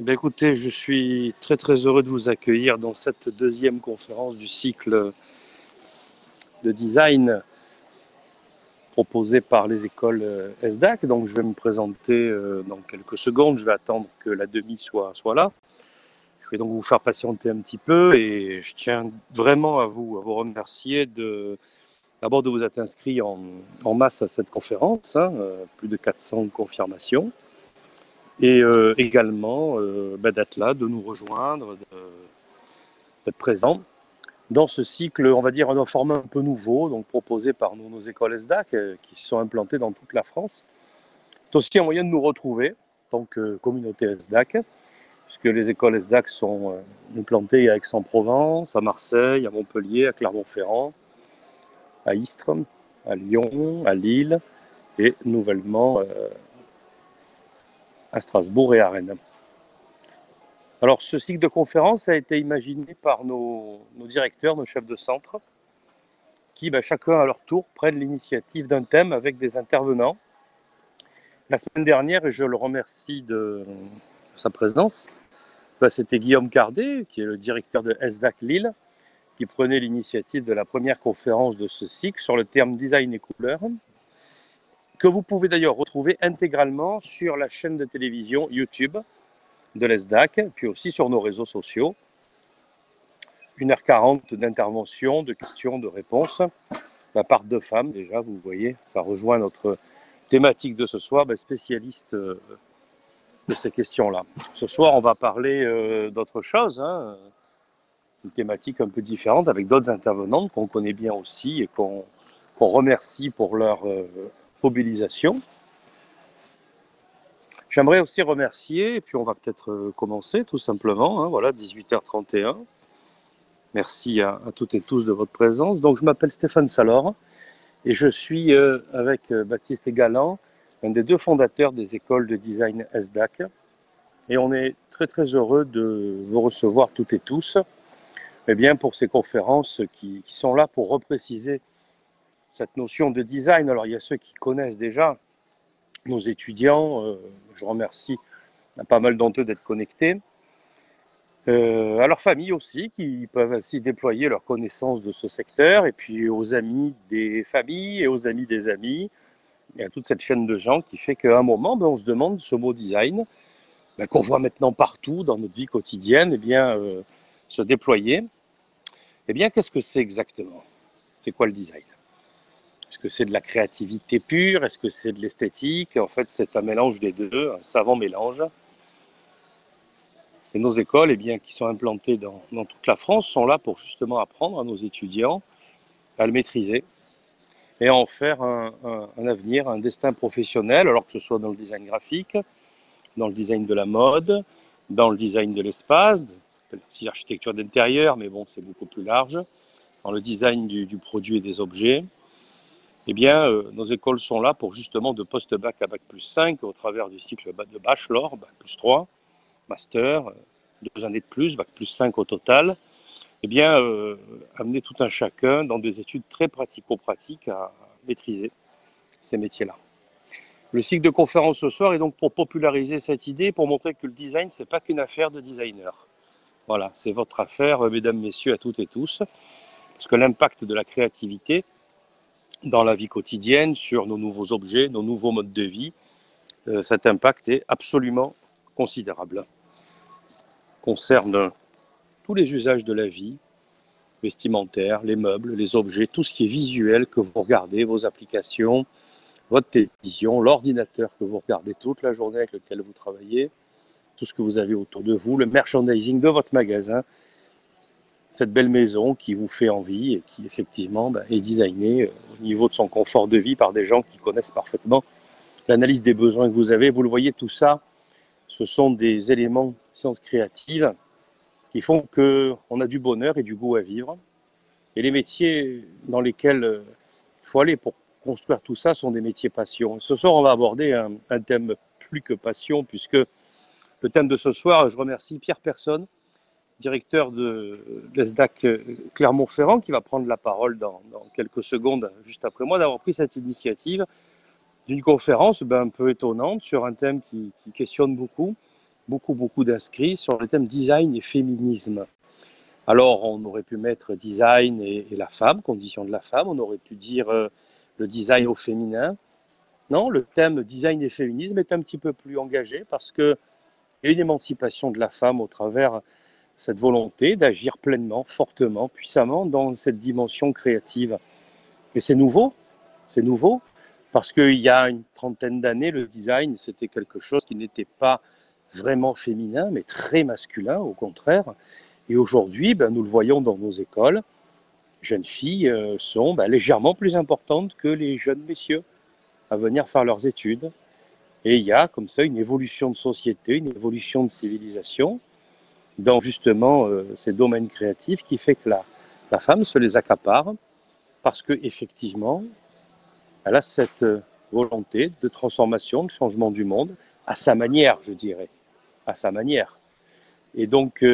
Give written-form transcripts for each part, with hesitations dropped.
Eh bien, écoutez, je suis très heureux de vous accueillir dans cette deuxième conférence du cycle de design proposé par les écoles ESDAC. Donc, je vais me présenter dans quelques secondes. Je vais attendre que la demi soit là. Je vais donc vous faire patienter un petit peu et je tiens vraiment à vous remercier d'abord de vous être inscrit en masse à cette conférence, plus de 400 confirmations. Et également d'être là, de nous rejoindre, d'être présent dans ce cycle, on va dire, un format un peu nouveau, donc proposé par nos écoles ESDAC qui sont implantées dans toute la France. C'est aussi un moyen de nous retrouver en tant que communauté ESDAC, puisque les écoles ESDAC sont implantées à Aix-en-Provence, à Marseille, à Montpellier, à Clermont-Ferrand, à Istres, à Lyon, à Lille et nouvellement à Strasbourg et à Rennes. Alors, ce cycle de conférences a été imaginé par nos directeurs, nos chefs de centre, qui, chacun à leur tour, prennent l'initiative d'un thème avec des intervenants. La semaine dernière, et je le remercie de sa présence, c'était Guillaume Cardet, qui est le directeur de ESDAC Lille, qui prenait l'initiative de la première conférence de ce cycle sur le terme design et couleurs, que vous pouvez d'ailleurs retrouver intégralement sur la chaîne de télévision YouTube de l'ESDAC, puis aussi sur nos réseaux sociaux. 1h40 d'intervention, de questions, de réponses, de la part de femmes déjà, vous voyez, ça rejoint notre thématique de ce soir, spécialiste de ces questions-là. Ce soir, on va parler d'autre chose, une thématique un peu différente avec d'autres intervenantes qu'on connaît bien aussi et qu'on remercie pour leur mobilisation. J'aimerais aussi remercier, et puis on va peut-être commencer tout simplement, voilà, 18h31. Merci à toutes et tous de votre présence. Donc, je m'appelle Stéphane Salor et je suis avec Baptiste Galant, un des deux fondateurs des écoles de design ESDAC. Et on est très heureux de vous recevoir toutes et tous pour ces conférences qui sont là pour repréciser cette notion de design. Alors, il y a ceux qui connaissent déjà, nos étudiants, je remercie pas mal d'entre eux d'être connectés. À leurs familles aussi, qui peuvent ainsi déployer leur connaissance de ce secteur, et puis aux amis des familles et aux amis des amis, et à toute cette chaîne de gens qui fait qu'à un moment, on se demande ce mot design, qu'on voit maintenant partout dans notre vie quotidienne, se déployer. Qu'est-ce que c'est exactement? C'est quoi le design? Est-ce que c'est de la créativité pure? Est-ce que c'est de l'esthétique? En fait, c'est un mélange des deux, un savant mélange. Et nos écoles, qui sont implantées dans toute la France, sont là pour justement apprendre à nos étudiants à le maîtriser et à en faire un avenir, un destin professionnel, alors que ce soit dans le design graphique, dans le design de la mode, dans le design de l'espace, aussi l'architecture d'intérieur, mais bon, c'est beaucoup plus large, dans le design du produit et des objets. Nos écoles sont là pour justement de post-bac à bac plus 5 au travers du cycle de bachelor, bac plus 3, master, 2 années de plus, bac plus 5 au total, amener tout un chacun dans des études très pratico-pratiques à maîtriser ces métiers-là. Le cycle de conférence ce soir est donc pour populariser cette idée, pour montrer que le design, c'est pas qu'une affaire de designer. Voilà, c'est votre affaire, mesdames, messieurs, à toutes et tous, parce que l'impact de la créativité dans la vie quotidienne, sur nos nouveaux objets, nos nouveaux modes de vie, cet impact est absolument considérable. Concerne tous les usages de la vie, vestimentaire, les meubles, les objets, tout ce qui est visuel que vous regardez, vos applications, votre télévision, l'ordinateur que vous regardez toute la journée avec lequel vous travaillez, tout ce que vous avez autour de vous, le merchandising de votre magasin, cette belle maison qui vous fait envie et qui effectivement est designée au niveau de son confort de vie par des gens qui connaissent parfaitement l'analyse des besoins que vous avez. Vous le voyez, tout ça, ce sont des éléments de science créative qui font qu'on a du bonheur et du goût à vivre. Et les métiers dans lesquels il faut aller pour construire tout ça sont des métiers passion. Ce soir, on va aborder un thème plus que passion, puisque le thème de ce soir, je remercie Pierre Personne, directeur de l'ESDAC Clermont-Ferrand, qui va prendre la parole dans quelques secondes, juste après moi, d'avoir pris cette initiative d'une conférence un peu étonnante sur un thème qui questionne beaucoup, beaucoup d'inscrits sur le thème design et féminisme. Alors, on aurait pu mettre design et la femme, condition de la femme, on aurait pu dire le design au féminin. Non, le thème design et féminisme est un petit peu plus engagé parce qu'il y a une émancipation de la femme au travers cette volonté d'agir pleinement, fortement, puissamment dans cette dimension créative. Et c'est nouveau, parce qu'il y a une trentaine d'années, le design, c'était quelque chose qui n'était pas vraiment féminin, mais très masculin, au contraire. Et aujourd'hui, nous le voyons dans nos écoles, jeunes filles sont légèrement plus importantes que les jeunes messieurs à venir faire leurs études. Et il y a comme ça une évolution de société, une évolution de civilisation dans justement ces domaines créatifs qui fait que la femme se les accapare parce qu'effectivement, elle a cette volonté de transformation, de changement du monde à sa manière, je dirais, à sa manière. Et donc,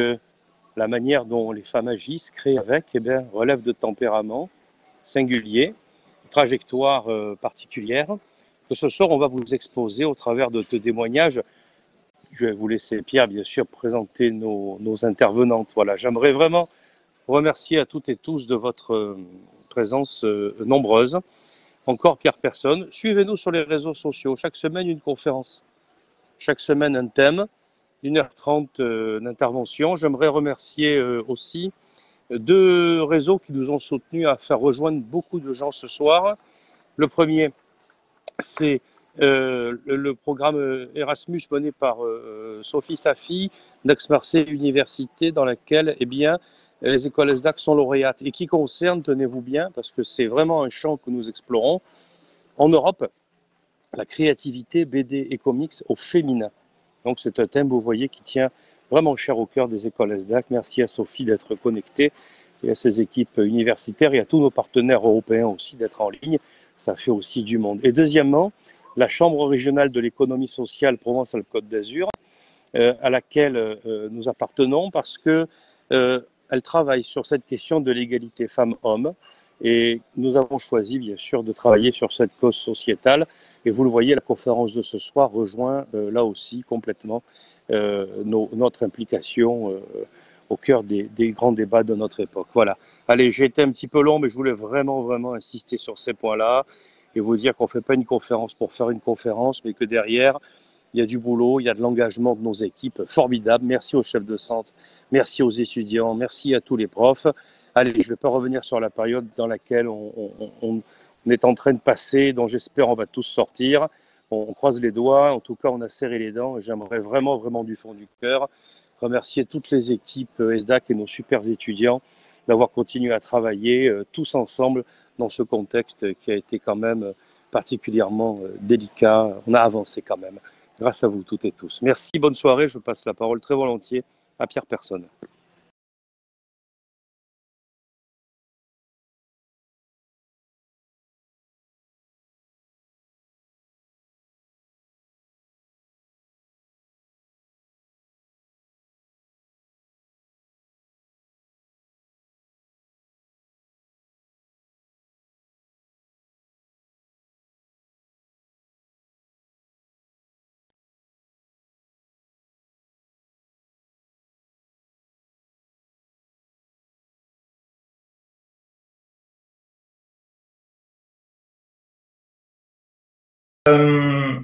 la manière dont les femmes agissent, créent avec, relève de tempéraments singuliers, trajectoires particulières, que ce soir, on va vous exposer au travers de ce témoignage. Je vais vous laisser, Pierre, bien sûr, présenter nos intervenantes. Voilà, j'aimerais vraiment remercier à toutes et tous de votre présence nombreuse. Encore Pierre Personne. Suivez-nous sur les réseaux sociaux. Chaque semaine, une conférence. Chaque semaine, un thème. 1h30 d'intervention. J'aimerais remercier aussi deux réseaux qui nous ont soutenus à faire rejoindre beaucoup de gens ce soir. Le premier, c'est le programme Erasmus mené par Sophie Safi d'Aix-Marseille Université, dans laquelle les écoles ESDAC sont lauréates et qui concerne, tenez-vous bien, parce que c'est vraiment un champ que nous explorons, en Europe, la créativité BD et comics au féminin. Donc c'est un thème, vous voyez, qui tient vraiment cher au cœur des écoles ESDAC. Merci à Sophie d'être connectée et à ses équipes universitaires et à tous nos partenaires européens aussi d'être en ligne. Ça fait aussi du monde. Et deuxièmement, la Chambre régionale de l'économie sociale Provence-Alpes-Côte d'Azur, à laquelle nous appartenons parce que elle travaille sur cette question de l'égalité femmes-hommes. Et nous avons choisi, bien sûr, de travailler sur cette cause sociétale. Et vous le voyez, la conférence de ce soir rejoint là aussi complètement notre implication au cœur des grands débats de notre époque. Voilà. Allez, j'ai été un petit peu long, mais je voulais vraiment insister sur ces points-là et vous dire qu'on ne fait pas une conférence pour faire une conférence, mais que derrière, il y a du boulot, il y a de l'engagement de nos équipes formidables. Merci aux chefs de centre, merci aux étudiants, merci à tous les profs. Allez, je ne vais pas revenir sur la période dans laquelle on est en train de passer, dont j'espère on va tous sortir. On croise les doigts, en tout cas on a serré les dents. J'aimerais vraiment du fond du cœur remercier toutes les équipes ESDAC et nos super étudiants d'avoir continué à travailler tous ensemble dans ce contexte qui a été quand même particulièrement délicat. On a avancé quand même, grâce à vous toutes et tous. Merci, bonne soirée. Je passe la parole très volontiers à Pierre Personne.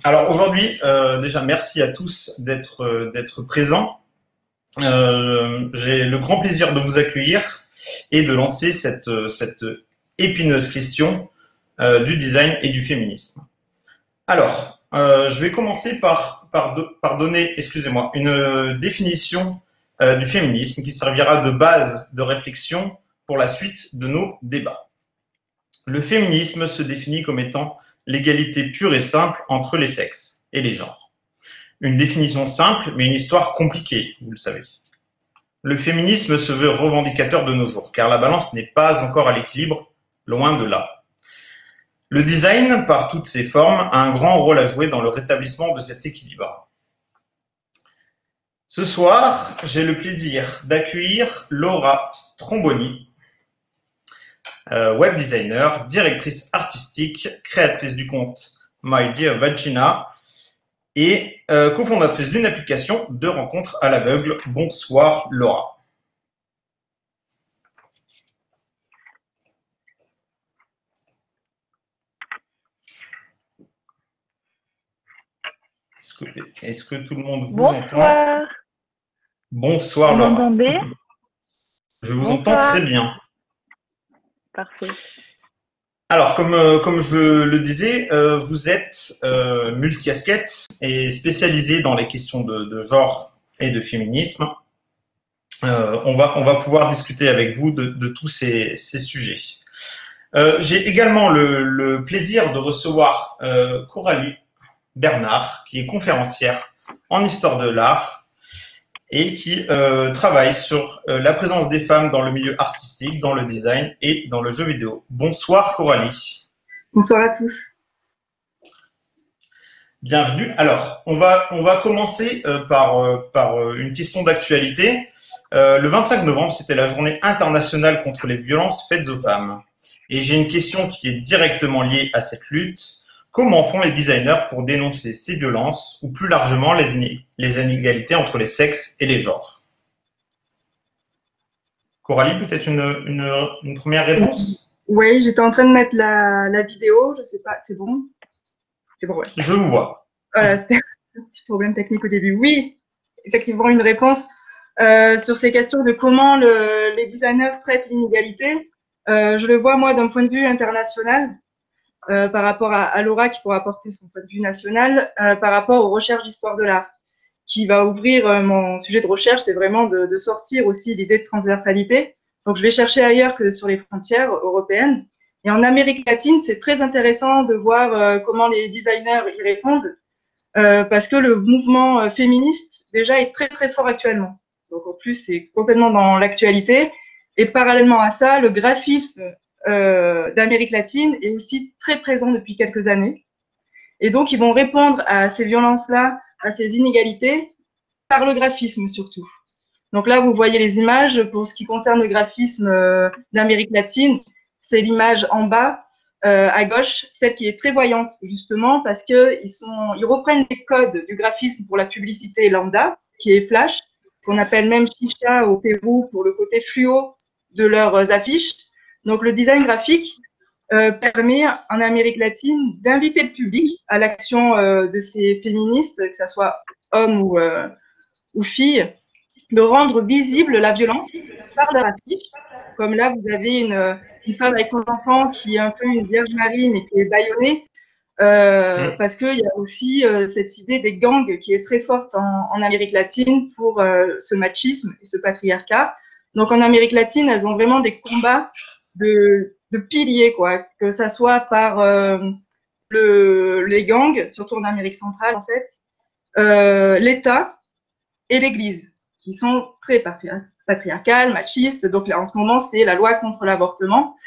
Alors aujourd'hui, déjà merci à tous d'être présents. J'ai le grand plaisir de vous accueillir et de lancer cette épineuse question du design et du féminisme. Alors, je vais commencer par donner, excusez-moi, une définition du féminisme qui servira de base de réflexion pour la suite de nos débats. Le féminisme se définit comme étant l'égalité pure et simple entre les sexes et les genres. Une définition simple, mais une histoire compliquée, vous le savez. Le féminisme se veut revendicateur de nos jours, car la balance n'est pas encore à l'équilibre, loin de là. Le design, par toutes ses formes, a un grand rôle à jouer dans le rétablissement de cet équilibre. Ce soir, j'ai le plaisir d'accueillir Laura Stromboni, web designer, directrice artistique, créatrice du compte My Dear Vagina, et cofondatrice d'une application de rencontres à l'aveugle. Bonsoir Laura. Est-ce que tout le monde vous entend? Bonsoir. Bonsoir Vous Laura. m'entendez? Je vous entends Bonsoir. très bien. Parfait. Alors, comme je le disais, vous êtes multi-casquette et spécialisé dans les questions de genre et de féminisme. On va pouvoir discuter avec vous de tous ces sujets. J'ai également le plaisir de recevoir Coralie Bernard, qui est conférencière en histoire de l'art et qui travaille sur la présence des femmes dans le milieu artistique, dans le design et dans le jeu vidéo. Bonsoir Coralie. Bonsoir à tous. Bienvenue. Alors, on va commencer par une question d'actualité. Le 25 novembre, c'était la journée internationale contre les violences faites aux femmes. Et j'ai une question qui est directement liée à cette lutte. Comment font les designers pour dénoncer ces violences ou plus largement les inégalités entre les sexes et les genres? Coralie, peut-être une première réponse? Oui, j'étais en train de mettre la vidéo, je sais pas, c'est bon? C'est bon, ouais. Je vous vois. Voilà, c'était un petit problème technique au début. Oui, effectivement, une réponse sur ces questions de comment les designers traitent l'inégalité. Je le vois, moi, d'un point de vue international, par rapport à Laura qui pourra apporter son point de vue national, par rapport aux recherches d'histoire de l'art, qui va ouvrir mon sujet de recherche, c'est vraiment de sortir aussi l'idée de transversalité. Donc, je vais chercher ailleurs que sur les frontières européennes. Et en Amérique latine, c'est très intéressant de voir comment les designers y répondent, parce que le mouvement féministe, déjà, est très, très fort actuellement. Donc, en plus, c'est complètement dans l'actualité. Et parallèlement à ça, le graphisme d'Amérique latine est aussi très présent depuis quelques années. Et donc, ils vont répondre à ces violences-là, à ces inégalités, par le graphisme surtout. Donc là, vous voyez les images. Pour ce qui concerne le graphisme d'Amérique latine, c'est l'image en bas, à gauche, celle qui est très voyante, justement, parce ils reprennent les codes du graphisme pour la publicité lambda, qui est flash, qu'on appelle même chicha au Pérou pour le côté fluo de leurs affiches. Donc le design graphique permet en Amérique latine d'inviter le public à l'action de ces féministes, que ce soit hommes ou filles, de rendre visible la violence par leur affiche. Comme là, vous avez une femme avec son enfant qui est un peu une Vierge Marie, mais qui est bâillonnée, parce qu'il y a aussi cette idée des gangs qui est très forte en Amérique latine pour ce machisme et ce patriarcat. Donc en Amérique latine, elles ont vraiment des combats de piliers, quoi, que ça soit par les gangs, surtout en Amérique centrale en fait, l'État et l'Église, qui sont très patriarcales, machistes. Donc là, en ce moment, c'est la loi contre l'avortement.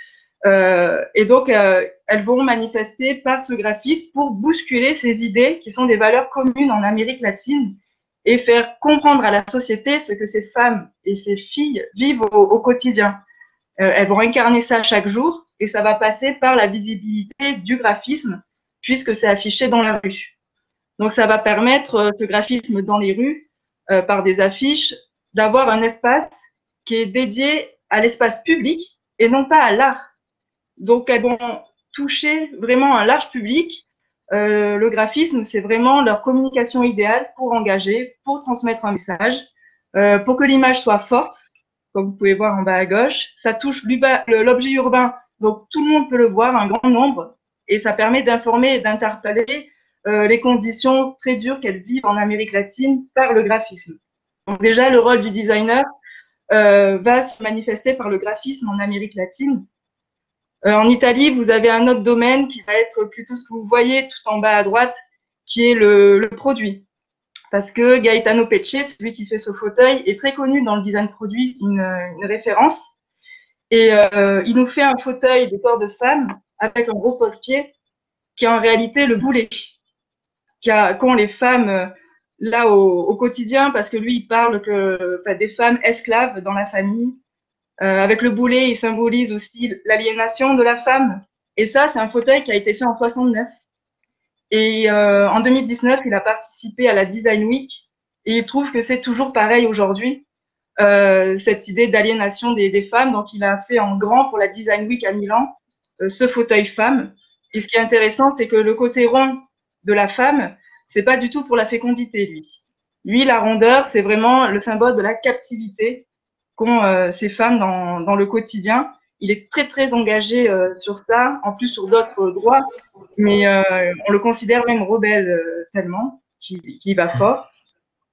Et donc, elles vont manifester par ce graphisme pour bousculer ces idées qui sont des valeurs communes en Amérique latine et faire comprendre à la société ce que ces femmes et ces filles vivent au quotidien. Elles vont incarner ça chaque jour et ça va passer par la visibilité du graphisme puisque c'est affiché dans la rue. Donc, ça va permettre ce graphisme dans les rues par des affiches d'avoir un espace qui est dédié à l'espace public et non pas à l'art. Donc, elles vont toucher vraiment un large public. Le graphisme, c'est vraiment leur communication idéale pour engager, pour transmettre un message, pour que l'image soit forte, comme vous pouvez voir en bas à gauche. Ça touche l'objet urbain, donc tout le monde peut le voir, un grand nombre, et ça permet d'informer et d'interpeller les conditions très dures qu'elles vivent en Amérique latine par le graphisme. Donc déjà, le rôle du designer va se manifester par le graphisme en Amérique latine. En Italie, vous avez un autre domaine qui va être plutôt ce que vous voyez tout en bas à droite, qui est le produit. Parce que Gaetano Pecce, celui qui fait ce fauteuil, est très connu dans le design produit, c'est une référence. Et il nous fait un fauteuil de corps de femme avec un gros pose-pied qui est en réalité le boulet qu'ont les femmes là au quotidien, parce que lui, il parle des femmes esclaves dans la famille. Avec le boulet, il symbolise aussi l'aliénation de la femme. Et ça, c'est un fauteuil qui a été fait en 69. Et en 2019, il a participé à la Design Week et il trouve que c'est toujours pareil aujourd'hui, cette idée d'aliénation des femmes. Donc, il a fait en grand pour la Design Week à Milan ce fauteuil femme. Et ce qui est intéressant, c'est que le côté rond de la femme, c'est pas du tout pour la fécondité, lui. Lui, la rondeur, c'est vraiment le symbole de la captivité qu'ont ces femmes dans le quotidien. Il est très, très engagé sur ça, en plus sur d'autres droits, mais on le considère même rebelle tellement qu'il va fort.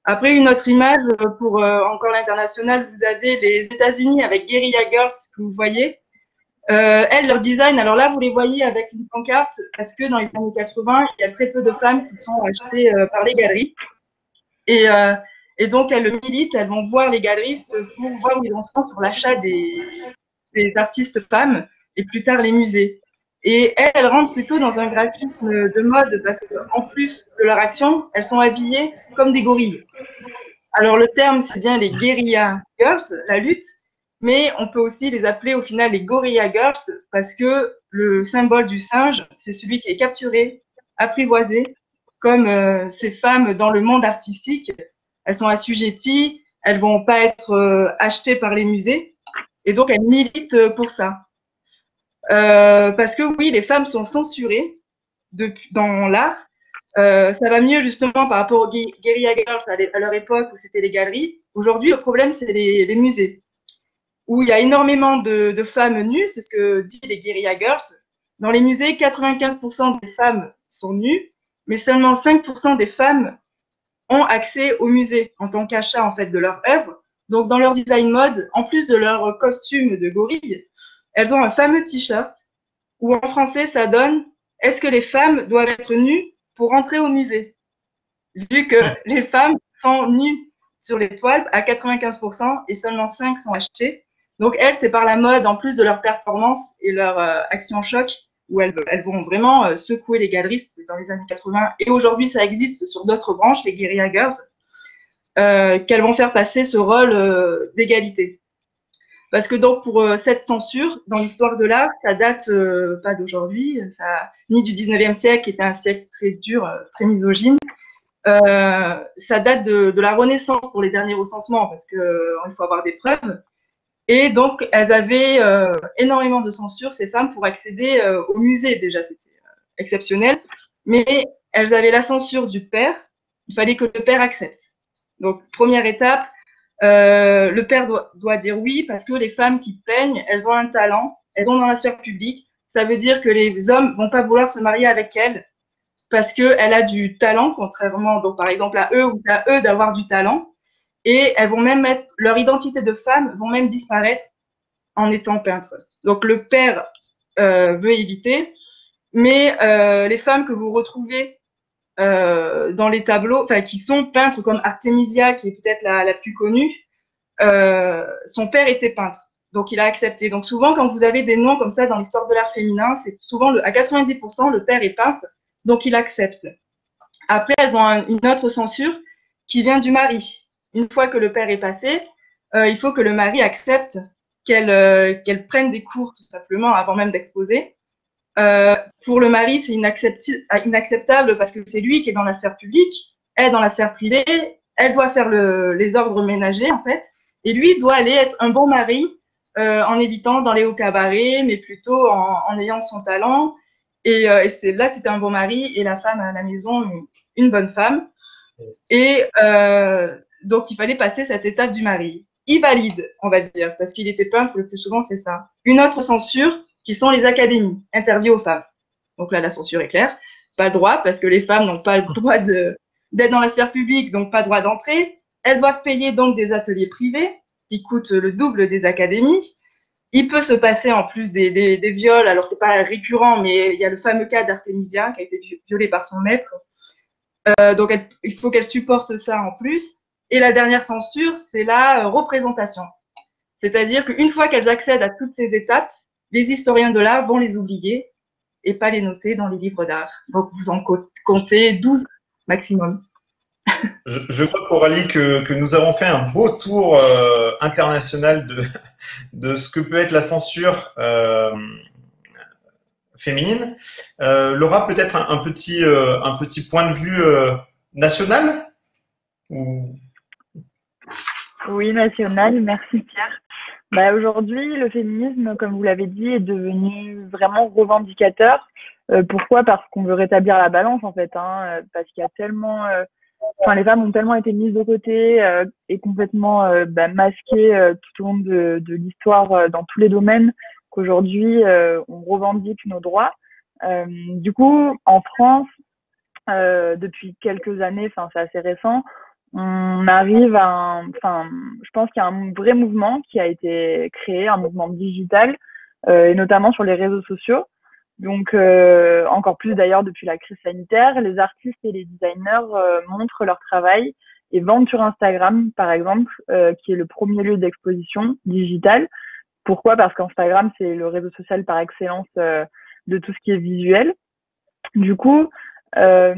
Après, une autre image pour encore l'international, vous avez les États-Unis avec Guerrilla Girls que vous voyez. Elles, leur design, alors là, vous les voyez avec une pancarte parce que dans les années 80, il y a très peu de femmes qui sont achetées par les galeries. Et donc, elles militent, elles vont voir les galeristes pour voir où ils en sont sur l'achat des artistes femmes et plus tard les musées. Et elles rentrent plutôt dans un graphisme de mode parce qu'en plus de leur action, elles sont habillées comme des gorilles. Alors, le terme, c'est bien les guerrilla girls, la lutte, mais on peut aussi les appeler au final les gorilla girls parce que le symbole du singe, c'est celui qui est capturé, apprivoisé, comme ces femmes dans le monde artistique. Elles sont assujetties, elles vont pas être achetées par les musées, et donc elles militent pour ça. Parce que oui, les femmes sont censurées dans l'art. Ça va mieux justement par rapport aux guerrilla girls à leur époque où c'était les galeries. Aujourd'hui, le problème, c'est les musées, où il y a énormément de femmes nues, c'est ce que disent les guerrilla girls. Dans les musées, 95% des femmes sont nues, mais seulement 5% des femmes ont accès au musée en tant qu'achat en fait de leur œuvre. Donc dans leur design mode, en plus de leur costume de gorille, elles ont un fameux t-shirt où en français ça donne « Est-ce que les femmes doivent être nues pour entrer au musée ?» Vu que les femmes sont nues sur les toiles à 95% et seulement 5 sont achetées. Donc elles, c'est par la mode, en plus de leur performance et leur action choc, où elles vont vraiment secouer les galeristes dans les années 80. Et aujourd'hui, ça existe sur d'autres branches, les guerrilla girls, qu'elles vont faire passer ce rôle d'égalité. Parce que donc pour cette censure, dans l'histoire de l'art, ça date pas d'aujourd'hui, ni du 19e siècle, qui était un siècle très dur, très misogyne. Ça date de la Renaissance pour les derniers recensements, parce qu'il faut avoir des preuves. Et donc, elles avaient énormément de censure, ces femmes, pour accéder au musée. Déjà, c'était exceptionnel. Mais elles avaient la censure du père. Il fallait que le père accepte. Donc, première étape, le père doit dire oui, parce que les femmes qui peignent, elles ont un talent, elles sont dans la sphère publique. Ça veut dire que les hommes vont pas vouloir se marier avec elle parce qu'elle a du talent, contrairement, donc, par exemple, à eux ou à eux d'avoir du talent. Et elles vont même mettre, leur identité de femme vont même disparaître en étant peintre. Donc le père veut éviter, mais les femmes que vous retrouvez dans les tableaux, enfin qui sont peintres comme Artemisia, qui est peut-être la plus connue, son père était peintre, donc il a accepté. Donc souvent quand vous avez des noms comme ça dans l'histoire de l'art féminin, c'est souvent à 90% le père est peintre, donc il accepte. Après elles ont une autre censure qui vient du mari. Une fois que le père est passé, il faut que le mari accepte qu'elle prenne des cours, tout simplement, avant même d'exposer. Pour le mari, c'est inacceptable parce que c'est lui qui est dans la sphère publique, elle est dans la sphère privée, elle doit faire les ordres ménagers, en fait, et lui doit aller être un bon mari en évitant dans les hauts cabarets, mais plutôt en ayant son talent. Et là, c'était un bon mari, et la femme à la maison, une bonne femme. Et donc, il fallait passer cette étape du mari. Il valide, on va dire, parce qu'il était peintre, le plus souvent, c'est ça. Une autre censure, qui sont les académies, interdits aux femmes. Donc là, la censure est claire. Pas le droit, parce que les femmes n'ont pas le droit d'être dans la sphère publique, donc pas le droit d'entrer. Elles doivent payer donc des ateliers privés, qui coûtent le double des académies. Il peut se passer en plus des viols, alors c'est pas récurrent, mais il y a le fameux cas d'Artemisia, qui a été violée par son maître. Donc, il faut qu'elle supporte ça en plus. Et la dernière censure, c'est la représentation. C'est-à-dire qu'une fois qu'elles accèdent à toutes ces étapes, les historiens de l'art vont les oublier et pas les noter dans les livres d'art. Donc, vous en comptez 12 maximum. Je crois, Coralie, que nous avons fait un beau tour international de ce que peut être la censure féminine. Laura, peut-être un petit point de vue national ou... Oui, national, merci Pierre. Bah, aujourd'hui, le féminisme, comme vous l'avez dit, est devenu vraiment revendicateur. Pourquoi? Parce qu'on veut rétablir la balance, en fait, hein, parce qu'il y a tellement, enfin, les femmes ont tellement été mises de côté et complètement masquées tout au long de l'histoire dans tous les domaines qu'aujourd'hui, on revendique nos droits. Du coup, en France, depuis quelques années, enfin, c'est assez récent, on arrive à enfin, je pense qu'il y a un vrai mouvement qui a été créé, un mouvement digital, et notamment sur les réseaux sociaux. Donc, encore plus d'ailleurs depuis la crise sanitaire, les artistes et les designers montrent leur travail et vendent sur Instagram, par exemple, qui est le premier lieu d'exposition digitale. Pourquoi? Parce qu'Instagram, c'est le réseau social par excellence de tout ce qui est visuel. Du coup, là,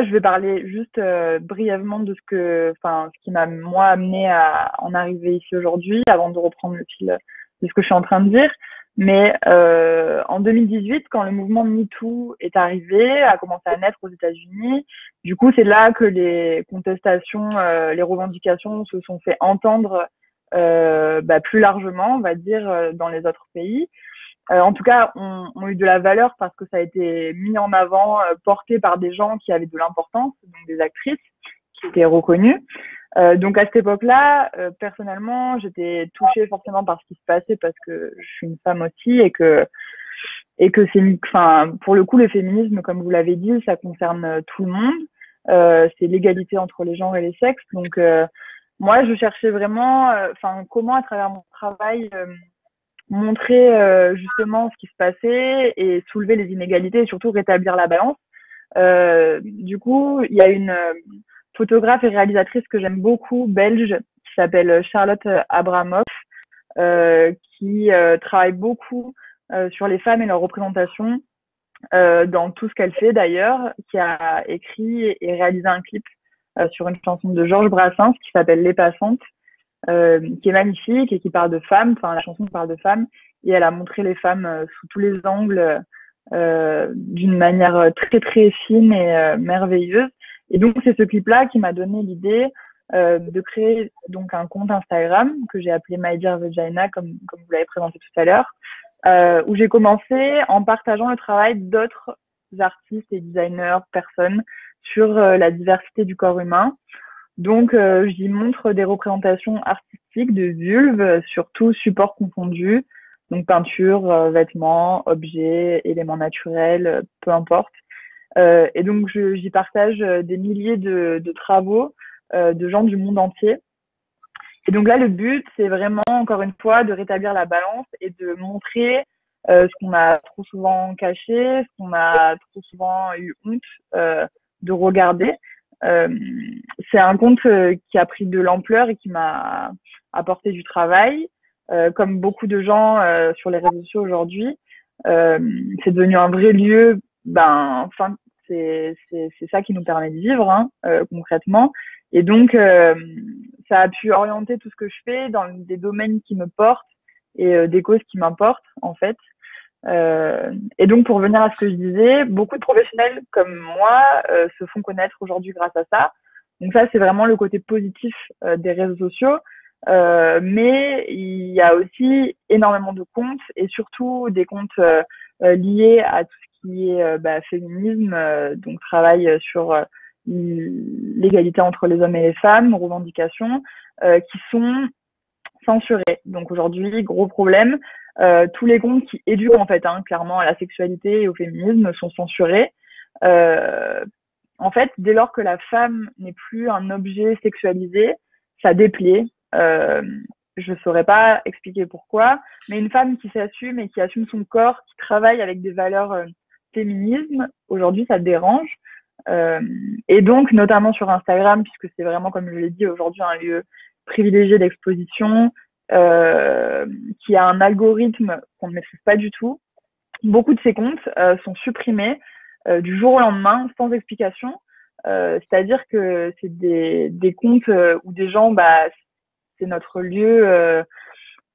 je vais parler juste brièvement de ce qui m'a moi amené à en arriver ici aujourd'hui, avant de reprendre le fil de ce que je suis en train de dire. Mais en 2018, quand le mouvement MeToo est arrivé, a commencé à naître aux États-Unis, du coup, c'est là que les contestations, les revendications se sont fait entendre plus largement, on va dire, dans les autres pays. En tout cas, ont eu de la valeur parce que ça a été mis en avant, porté par des gens qui avaient de l'importance, donc des actrices qui étaient reconnues. Donc à cette époque-là, personnellement, j'étais touchée forcément par ce qui se passait parce que je suis une femme aussi et que enfin, pour le coup, le féminisme, comme vous l'avez dit, ça concerne tout le monde. C'est l'égalité entre les genres et les sexes. Donc moi, je cherchais vraiment, enfin, comment à travers mon travail montrer justement ce qui se passait et soulever les inégalités et surtout rétablir la balance. Du coup, il y a une photographe et réalisatrice que j'aime beaucoup, belge, qui s'appelle Charlotte Abramoff, qui travaille beaucoup sur les femmes et leur représentation dans tout ce qu'elle fait d'ailleurs, qui a écrit et réalisé un clip sur une chanson de Georges Brassens qui s'appelle Les Passantes, qui est magnifique et qui parle de femmes. Enfin, la chanson parle de femmes et elle a montré les femmes sous tous les angles d'une manière très très fine et merveilleuse. Et donc c'est ce clip-là qui m'a donné l'idée de créer donc un compte Instagram que j'ai appelé My Dear Vagina, comme vous l'avez présenté tout à l'heure, où j'ai commencé en partageant le travail d'autres artistes et designers, personnes sur la diversité du corps humain. Donc, j'y montre des représentations artistiques de vulves sur tout support confondu, donc peinture, vêtements, objets, éléments naturels, peu importe. Et donc, j'y partage des milliers de travaux de gens du monde entier. Et donc là, le but, c'est vraiment, encore une fois, de rétablir la balance et de montrer ce qu'on a trop souvent caché, ce qu'on a trop souvent eu honte de regarder. C'est un compte qui a pris de l'ampleur et qui m'a apporté du travail. Comme beaucoup de gens sur les réseaux sociaux aujourd'hui, c'est devenu un vrai lieu. Enfin, c'est ça qui nous permet de vivre concrètement. Et donc, ça a pu orienter tout ce que je fais dans des domaines qui me portent et des causes qui m'importent en fait. Et donc, pour revenir à ce que je disais, beaucoup de professionnels comme moi se font connaître aujourd'hui grâce à ça. Donc ça, c'est vraiment le côté positif des réseaux sociaux. Mais il y a aussi énormément de comptes et surtout des comptes liés à tout ce qui est féminisme, donc travail sur l'égalité entre les hommes et les femmes, revendications, qui sont censurés. Donc aujourd'hui, gros problème. Tous les comptes qui éduquent en fait clairement à la sexualité et au féminisme sont censurés. En fait, dès lors que la femme n'est plus un objet sexualisé, ça déplaît. Je ne saurais pas expliquer pourquoi, mais une femme qui s'assume et qui assume son corps, qui travaille avec des valeurs féminisme, aujourd'hui, ça dérange. Et donc, notamment sur Instagram, puisque c'est vraiment, comme je l'ai dit, aujourd'hui un lieu privilégié d'exposition, qui a un algorithme qu'on ne maîtrise pas du tout. Beaucoup de ces comptes sont supprimés du jour au lendemain, sans explication. C'est-à-dire que c'est des comptes où des gens, c'est notre lieu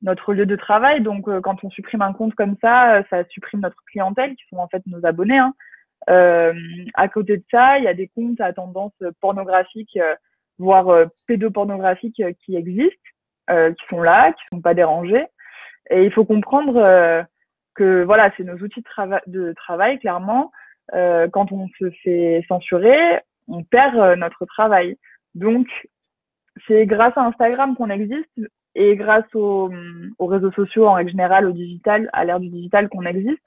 notre lieu de travail. Donc, quand on supprime un compte comme ça supprime notre clientèle, qui sont en fait nos abonnés, hein. À côté de ça, il y a des comptes à tendance pornographique, voire pédopornographique qui existent, qui sont là, qui sont pas dérangés. Et il faut comprendre que voilà, c'est nos outils de travail, clairement. Quand on se fait censurer, on perd notre travail. Donc, c'est grâce à Instagram qu'on existe et grâce aux réseaux sociaux en règle générale, au digital, à l'ère du digital qu'on existe.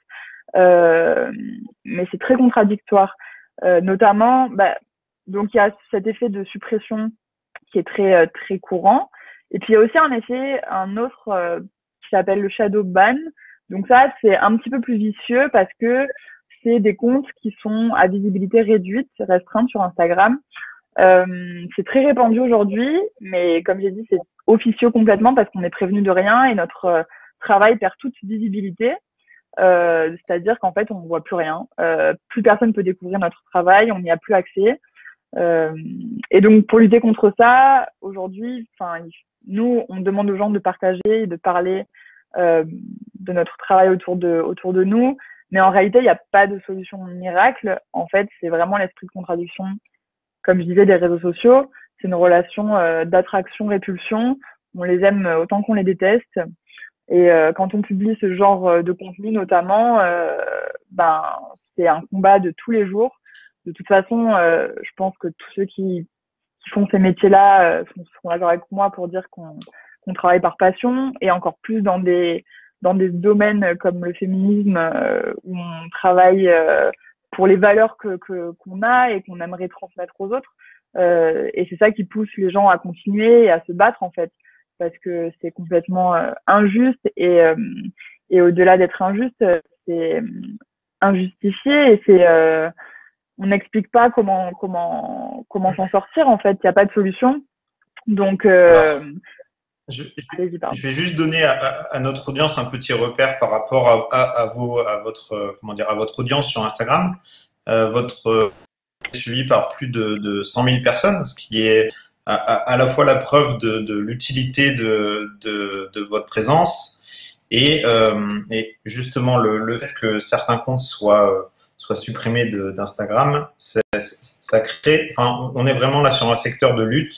Mais c'est très contradictoire. Notamment, donc il y a cet effet de suppression qui est très courant. Et puis il y a aussi un autre qui s'appelle le shadow ban. Donc ça, c'est un petit peu plus vicieux parce que c'est des comptes qui sont à visibilité réduite, restreinte sur Instagram. C'est très répandu aujourd'hui, mais comme j'ai dit, c'est officieux complètement parce qu'on est prévenu de rien et notre travail perd toute visibilité. C'est-à-dire qu'en fait, on ne voit plus rien. Plus personne peut découvrir notre travail, on n'y a plus accès. Et donc, pour lutter contre ça, aujourd'hui, nous, on demande aux gens de partager et de parler de notre travail autour de nous. Mais en réalité, il n'y a pas de solution miracle. En fait, c'est vraiment l'esprit de contradiction, comme je disais, des réseaux sociaux. C'est une relation d'attraction-répulsion. On les aime autant qu'on les déteste. Et quand on publie ce genre de contenu, notamment, c'est un combat de tous les jours. De toute façon, je pense que tous ceux qui font ces métiers-là seront d'accord avec moi pour dire qu'on travaille par passion, et encore plus dans des domaines comme le féminisme où on travaille pour les valeurs qu'on a et qu'on aimerait transmettre aux autres. Et c'est ça qui pousse les gens à continuer et à se battre, en fait, parce que c'est complètement injuste et au-delà d'être injuste, c'est injustifié et c'est on n'explique pas comment s'en sortir, en fait. Il n'y a pas de solution. Donc Alors, je vais juste donner à notre audience un petit repère par rapport à votre audience sur Instagram. Votre est suivi par plus de 100 000 personnes, ce qui est à la fois la preuve de l'utilité de votre présence et justement le fait que certains comptes soient supprimés d'Instagram, ça crée. Enfin, on est vraiment là sur un secteur de lutte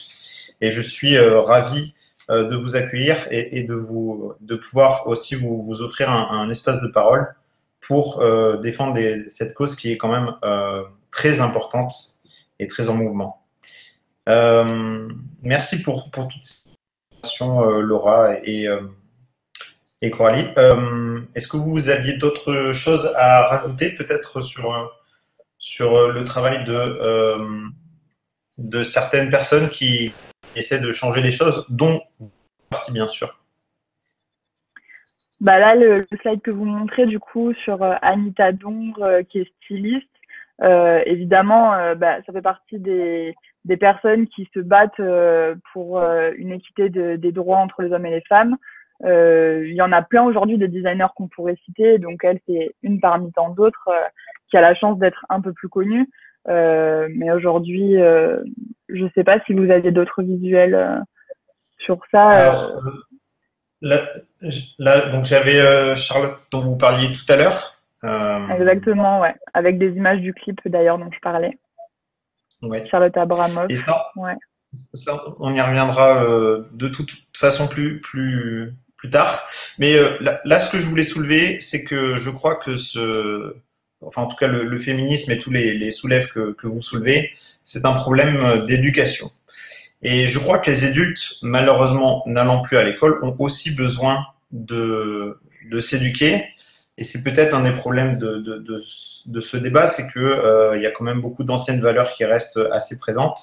et je suis ravi de vous accueillir et de pouvoir aussi vous offrir un espace de parole pour défendre cette cause qui est quand même très importante et très en mouvement. Merci pour toutes ces informations, Laura et Coralie. Est-ce que vous aviez d'autres choses à rajouter, peut-être sur le travail de certaines personnes qui essaient de changer les choses, dont vous partie bien sûr? Là, le slide que vous montrez du coup sur Anita Dongre, qui est styliste, évidemment, ça fait partie des personnes qui se battent pour une équité des droits entre les hommes et les femmes. Il y en a plein aujourd'hui des designers qu'on pourrait citer, donc elle, c'est une parmi tant d'autres qui a la chance d'être un peu plus connue. Mais aujourd'hui, je ne sais pas si vous avez d'autres visuels sur ça. Alors, là, donc j'avais Charlotte dont vous parliez tout à l'heure. Exactement, ouais. Avec des images du clip d'ailleurs dont je parlais. Ouais. Charlotte Abramoff. Et ça, ouais. Ça, on y reviendra de toute façon plus tard. Mais là, ce que je voulais soulever, c'est que je crois que en tout cas, le féminisme et tous les soulèves que vous soulevez, c'est un problème d'éducation. Et je crois que les adultes, malheureusement, n'allant plus à l'école, ont aussi besoin de s'éduquer. Et c'est peut-être un des problèmes de ce débat, c'est que il y a quand même beaucoup d'anciennes valeurs qui restent assez présentes.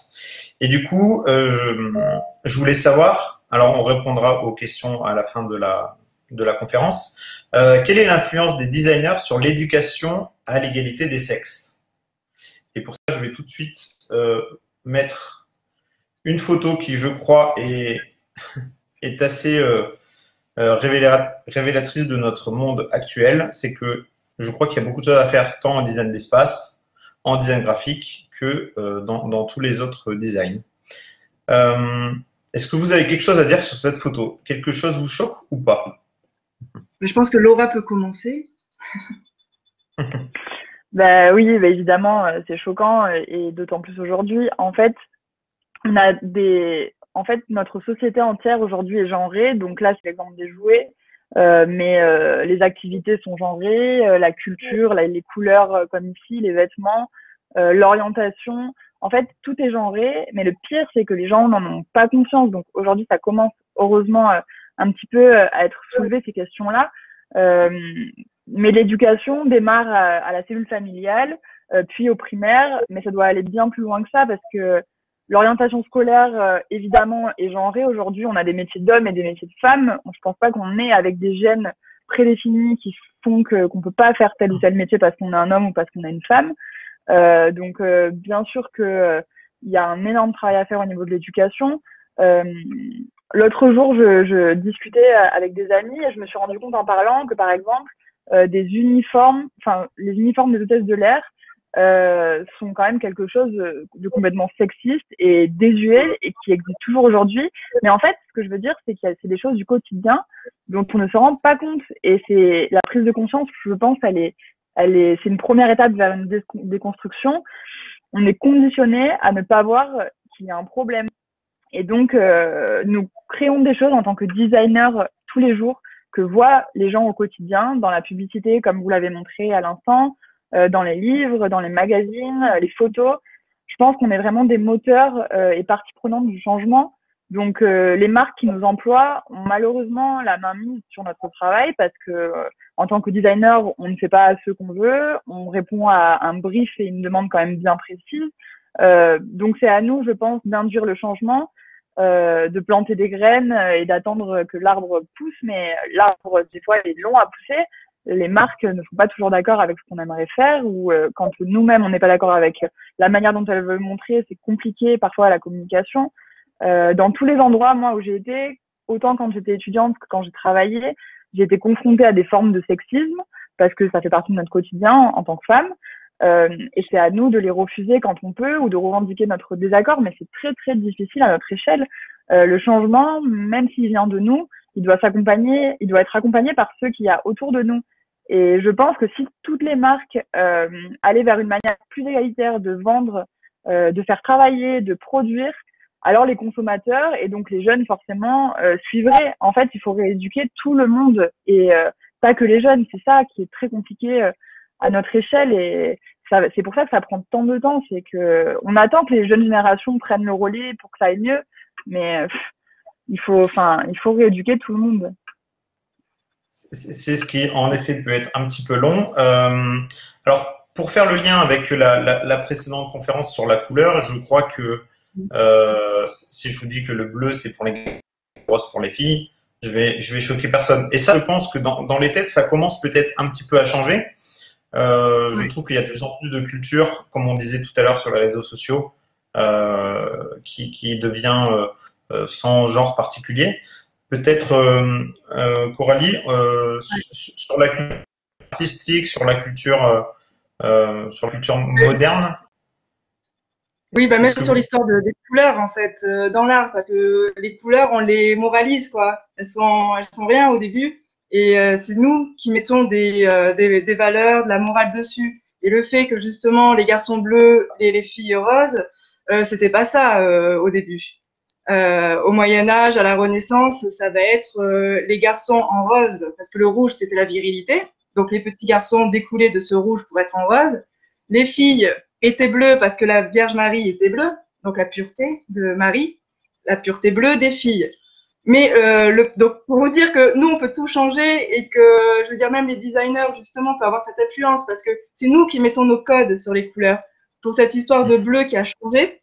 Et du coup, je voulais savoir, alors on répondra aux questions à la fin de la conférence, quelle est l'influence des designers sur l'éducation à l'égalité des sexes? Et pour ça, je vais tout de suite mettre une photo qui, je crois, est assez révélatrice de notre monde actuel. C'est que je crois qu'il y a beaucoup de choses à faire tant en design d'espace, en design graphique, que dans tous les autres designs. Est-ce que vous avez quelque chose à dire sur cette photo? Quelque chose vous choque ou pas? Mais je pense que Laura peut commencer. Bah oui, bah évidemment, c'est choquant et d'autant plus aujourd'hui. En fait, notre société entière aujourd'hui est genrée. Donc là, c'est l'exemple des jouets, mais les activités sont genrées, la culture, les couleurs comme ici, les vêtements, l'orientation. En fait, tout est genré. Mais le pire, c'est que les gens n'en ont pas conscience. Donc aujourd'hui, ça commence heureusement un petit peu à être soulevé ces questions-là. Euh, mais l'éducation démarre à la cellule familiale, puis au primaire, mais ça doit aller bien plus loin que ça parce que l'orientation scolaire, évidemment, est genrée. Aujourd'hui, on a des métiers d'hommes et des métiers de femmes. Je pense pas qu'on est avec des gènes prédéfinis qui font qu'on peut pas faire tel ou tel métier parce qu'on est un homme ou parce qu'on est une femme. Donc, bien sûr que il y a un énorme travail à faire au niveau de l'éducation. L'autre jour, je discutais avec des amis et je me suis rendu compte en parlant que, par exemple, des uniformes, enfin, les uniformes des hôtesses de l'air sont quand même quelque chose de complètement sexiste et désuet et qui existe toujours aujourd'hui. Mais en fait, ce que je veux dire, c'est c'est des choses du quotidien dont on ne se rend pas compte. Et c'est la prise de conscience, je pense, c'est une première étape vers une déconstruction. On est conditionné à ne pas voir qu'il y a un problème. Et donc, nous créons des choses en tant que designers tous les jours que voient les gens au quotidien, dans la publicité, comme vous l'avez montré à l'instant, dans les livres, dans les magazines, les photos. Je pense qu'on est vraiment des moteurs et partie prenante du changement. Donc, les marques qui nous emploient ont malheureusement la main mise sur notre travail parce que, en tant que designer, on ne fait pas ce qu'on veut, on répond à un brief et une demande quand même bien précise. Donc, c'est à nous, je pense, d'induire le changement, de planter des graines et d'attendre que l'arbre pousse, mais l'arbre, des fois, est long à pousser. Les marques ne sont pas toujours d'accord avec ce qu'on aimerait faire ou quand nous-mêmes, on n'est pas d'accord avec la manière dont elles veulent montrer, c'est compliqué parfois la communication. Dans tous les endroits, moi, où j'ai été, autant quand j'étais étudiante que quand j'ai travaillé, j'ai été confrontée à des formes de sexisme parce que ça fait partie de notre quotidien en tant que femme. Et c'est à nous de les refuser quand on peut ou de revendiquer notre désaccord, mais c'est très très difficile à notre échelle. Le changement, même s'il vient de nous, il doit être accompagné par ceux qu'il y a autour de nous. Et je pense que si toutes les marques allaient vers une manière plus égalitaire de vendre, de faire travailler, de produire, alors les consommateurs et donc les jeunes forcément suivraient. En fait, il faut rééduquer tout le monde et pas que les jeunes. C'est ça qui est très compliqué à notre échelle et c'est pour ça que ça prend tant de temps. C'est que on attend que les jeunes générations prennent le relais pour que ça aille mieux, mais il faut rééduquer tout le monde. C'est ce qui, en effet, peut être un petit peu long. Alors, pour faire le lien avec la précédente conférence sur la couleur, je crois que si je vous dis que le bleu, c'est pour les grosses, pour les filles, je vais choquer personne. Et ça, je pense que dans les têtes, ça commence peut-être un petit peu à changer. Je trouve qu'il y a de plus en plus de culture, comme on disait tout à l'heure sur les réseaux sociaux, qui devient sans genre particulier. Peut-être, Coralie, sur la culture artistique, sur la culture moderne. Oui, bah même sur l'histoire des couleurs, en fait, dans l'art, parce que les couleurs, on les moralise, quoi. Elles sont rien au début. Et c'est nous qui mettons des valeurs, de la morale dessus. Et le fait que justement les garçons bleus et les filles roses, c'était pas ça au début. Au Moyen Âge, à la Renaissance, ça va être les garçons en rose, parce que le rouge c'était la virilité. Donc les petits garçons découlaient de ce rouge pour être en rose. Les filles étaient bleues parce que la Vierge Marie était bleue, donc la pureté de Marie, la pureté bleue des filles. Mais donc pour vous dire que nous on peut tout changer et que je veux dire même les designers justement peuvent avoir cette influence parce que c'est nous qui mettons nos codes sur les couleurs. Pour cette histoire de bleu qui a changé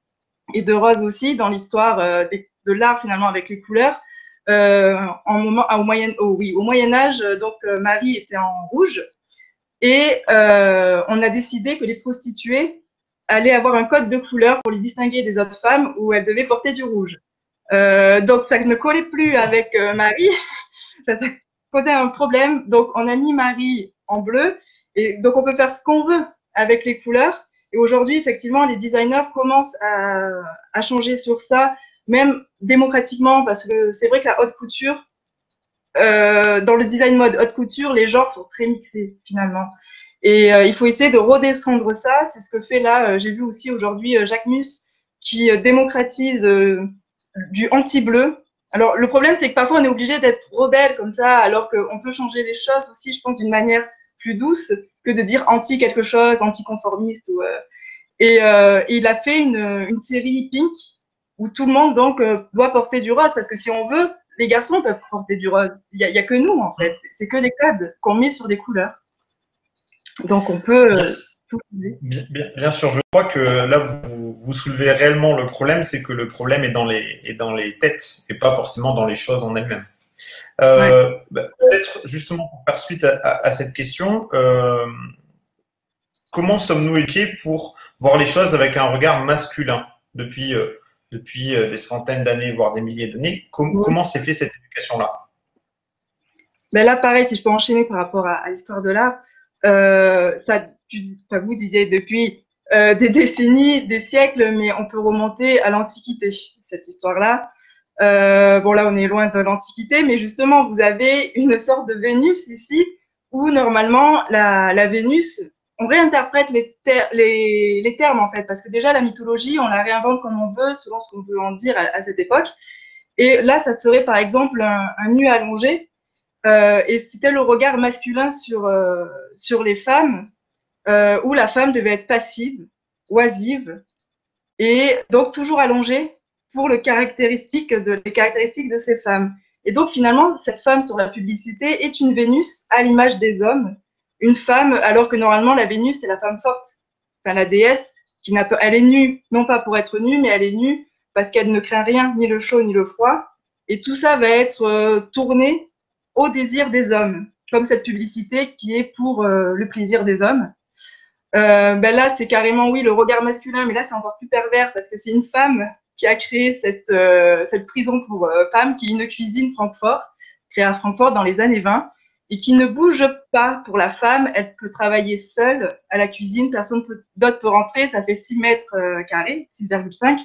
et de rose aussi dans l'histoire de l'art finalement avec les couleurs. Au Moyen Âge, donc Marie était en rouge et on a décidé que les prostituées allaient avoir un code de couleur pour les distinguer des autres femmes où elles devaient porter du rouge. Donc ça ne collait plus avec Marie, ça posait un problème. Donc on a mis Marie en bleu et donc on peut faire ce qu'on veut avec les couleurs. Et aujourd'hui, effectivement, les designers commencent à changer sur ça même démocratiquement, parce que c'est vrai que la haute couture, dans le design mode haute couture, les genres sont très mixés finalement. Et il faut essayer de redescendre ça. C'est ce que fait là, j'ai vu aussi aujourd'hui Jacques Mus qui démocratise du anti-bleu. Alors le problème, c'est que parfois on est obligé d'être rebelle comme ça, alors qu'on peut changer les choses aussi, je pense, d'une manière plus douce que de dire anti quelque chose, anticonformiste. Et il a fait une série Pink où tout le monde donc doit porter du rose, parce que si on veut, les garçons peuvent porter du rose. Il y a que nous en fait, c'est que des codes qu'on met sur des couleurs. Donc on peut tout utiliser. Bien sûr, je crois que là vous soulevez réellement le problème, c'est que le problème est dans les têtes et pas forcément dans les choses en elles-mêmes. Peut-être justement pour faire suite à cette question, comment sommes-nous éduqués pour voir les choses avec un regard masculin depuis des centaines d'années, voire des milliers d'années? Comment s'est fait cette éducation-là? Ben là, pareil, si je peux enchaîner par rapport à l'histoire de l'art, vous disiez depuis des décennies, des siècles, mais on peut remonter à l'Antiquité, cette histoire-là. Bon, là, on est loin de l'Antiquité, mais justement, vous avez une sorte de Vénus ici, où normalement, la Vénus, on réinterprète les termes, en fait, parce que déjà, la mythologie, on la réinvente comme on veut, selon ce qu'on veut en dire à cette époque. Et là, ça serait, par exemple, un nu allongé, et c'était le regard masculin sur les femmes, où la femme devait être passive, oisive, et donc toujours allongée pour les caractéristiques de ces femmes. Et donc finalement, cette femme sur la publicité est une Vénus à l'image des hommes, une femme, alors que normalement la Vénus c'est la femme forte, enfin la déesse elle est nue, non pas pour être nue, mais elle est nue parce qu'elle ne craint rien, ni le chaud ni le froid. Et tout ça va être tourné au désir des hommes, comme cette publicité qui est pour le plaisir des hommes. Ben là, c'est carrément, oui, le regard masculin, mais là, c'est encore plus pervers parce que c'est une femme qui a créé cette prison pour femmes, qui est une cuisine Francfort, créée à Francfort dans les années 20, et qui ne bouge pas pour la femme. Elle peut travailler seule à la cuisine, personne d'autre peut rentrer, ça fait 6 mètres carrés, 6,5,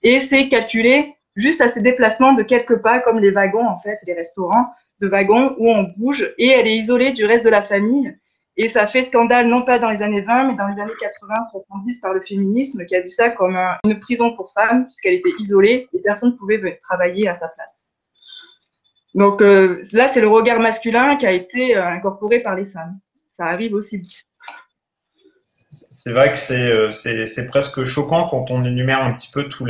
et c'est calculé juste à ses déplacements de quelques pas, comme les wagons, en fait, les restaurants de wagons où on bouge, et elle est isolée du reste de la famille. Et ça fait scandale, non pas dans les années 20, mais dans les années 80-70 par le féminisme, qui a vu ça comme une prison pour femmes, puisqu'elle était isolée et personne ne pouvait travailler à sa place. Donc là, c'est le regard masculin qui a été incorporé par les femmes. Ça arrive aussi. C'est vrai que c'est presque choquant quand on énumère un petit peu toutes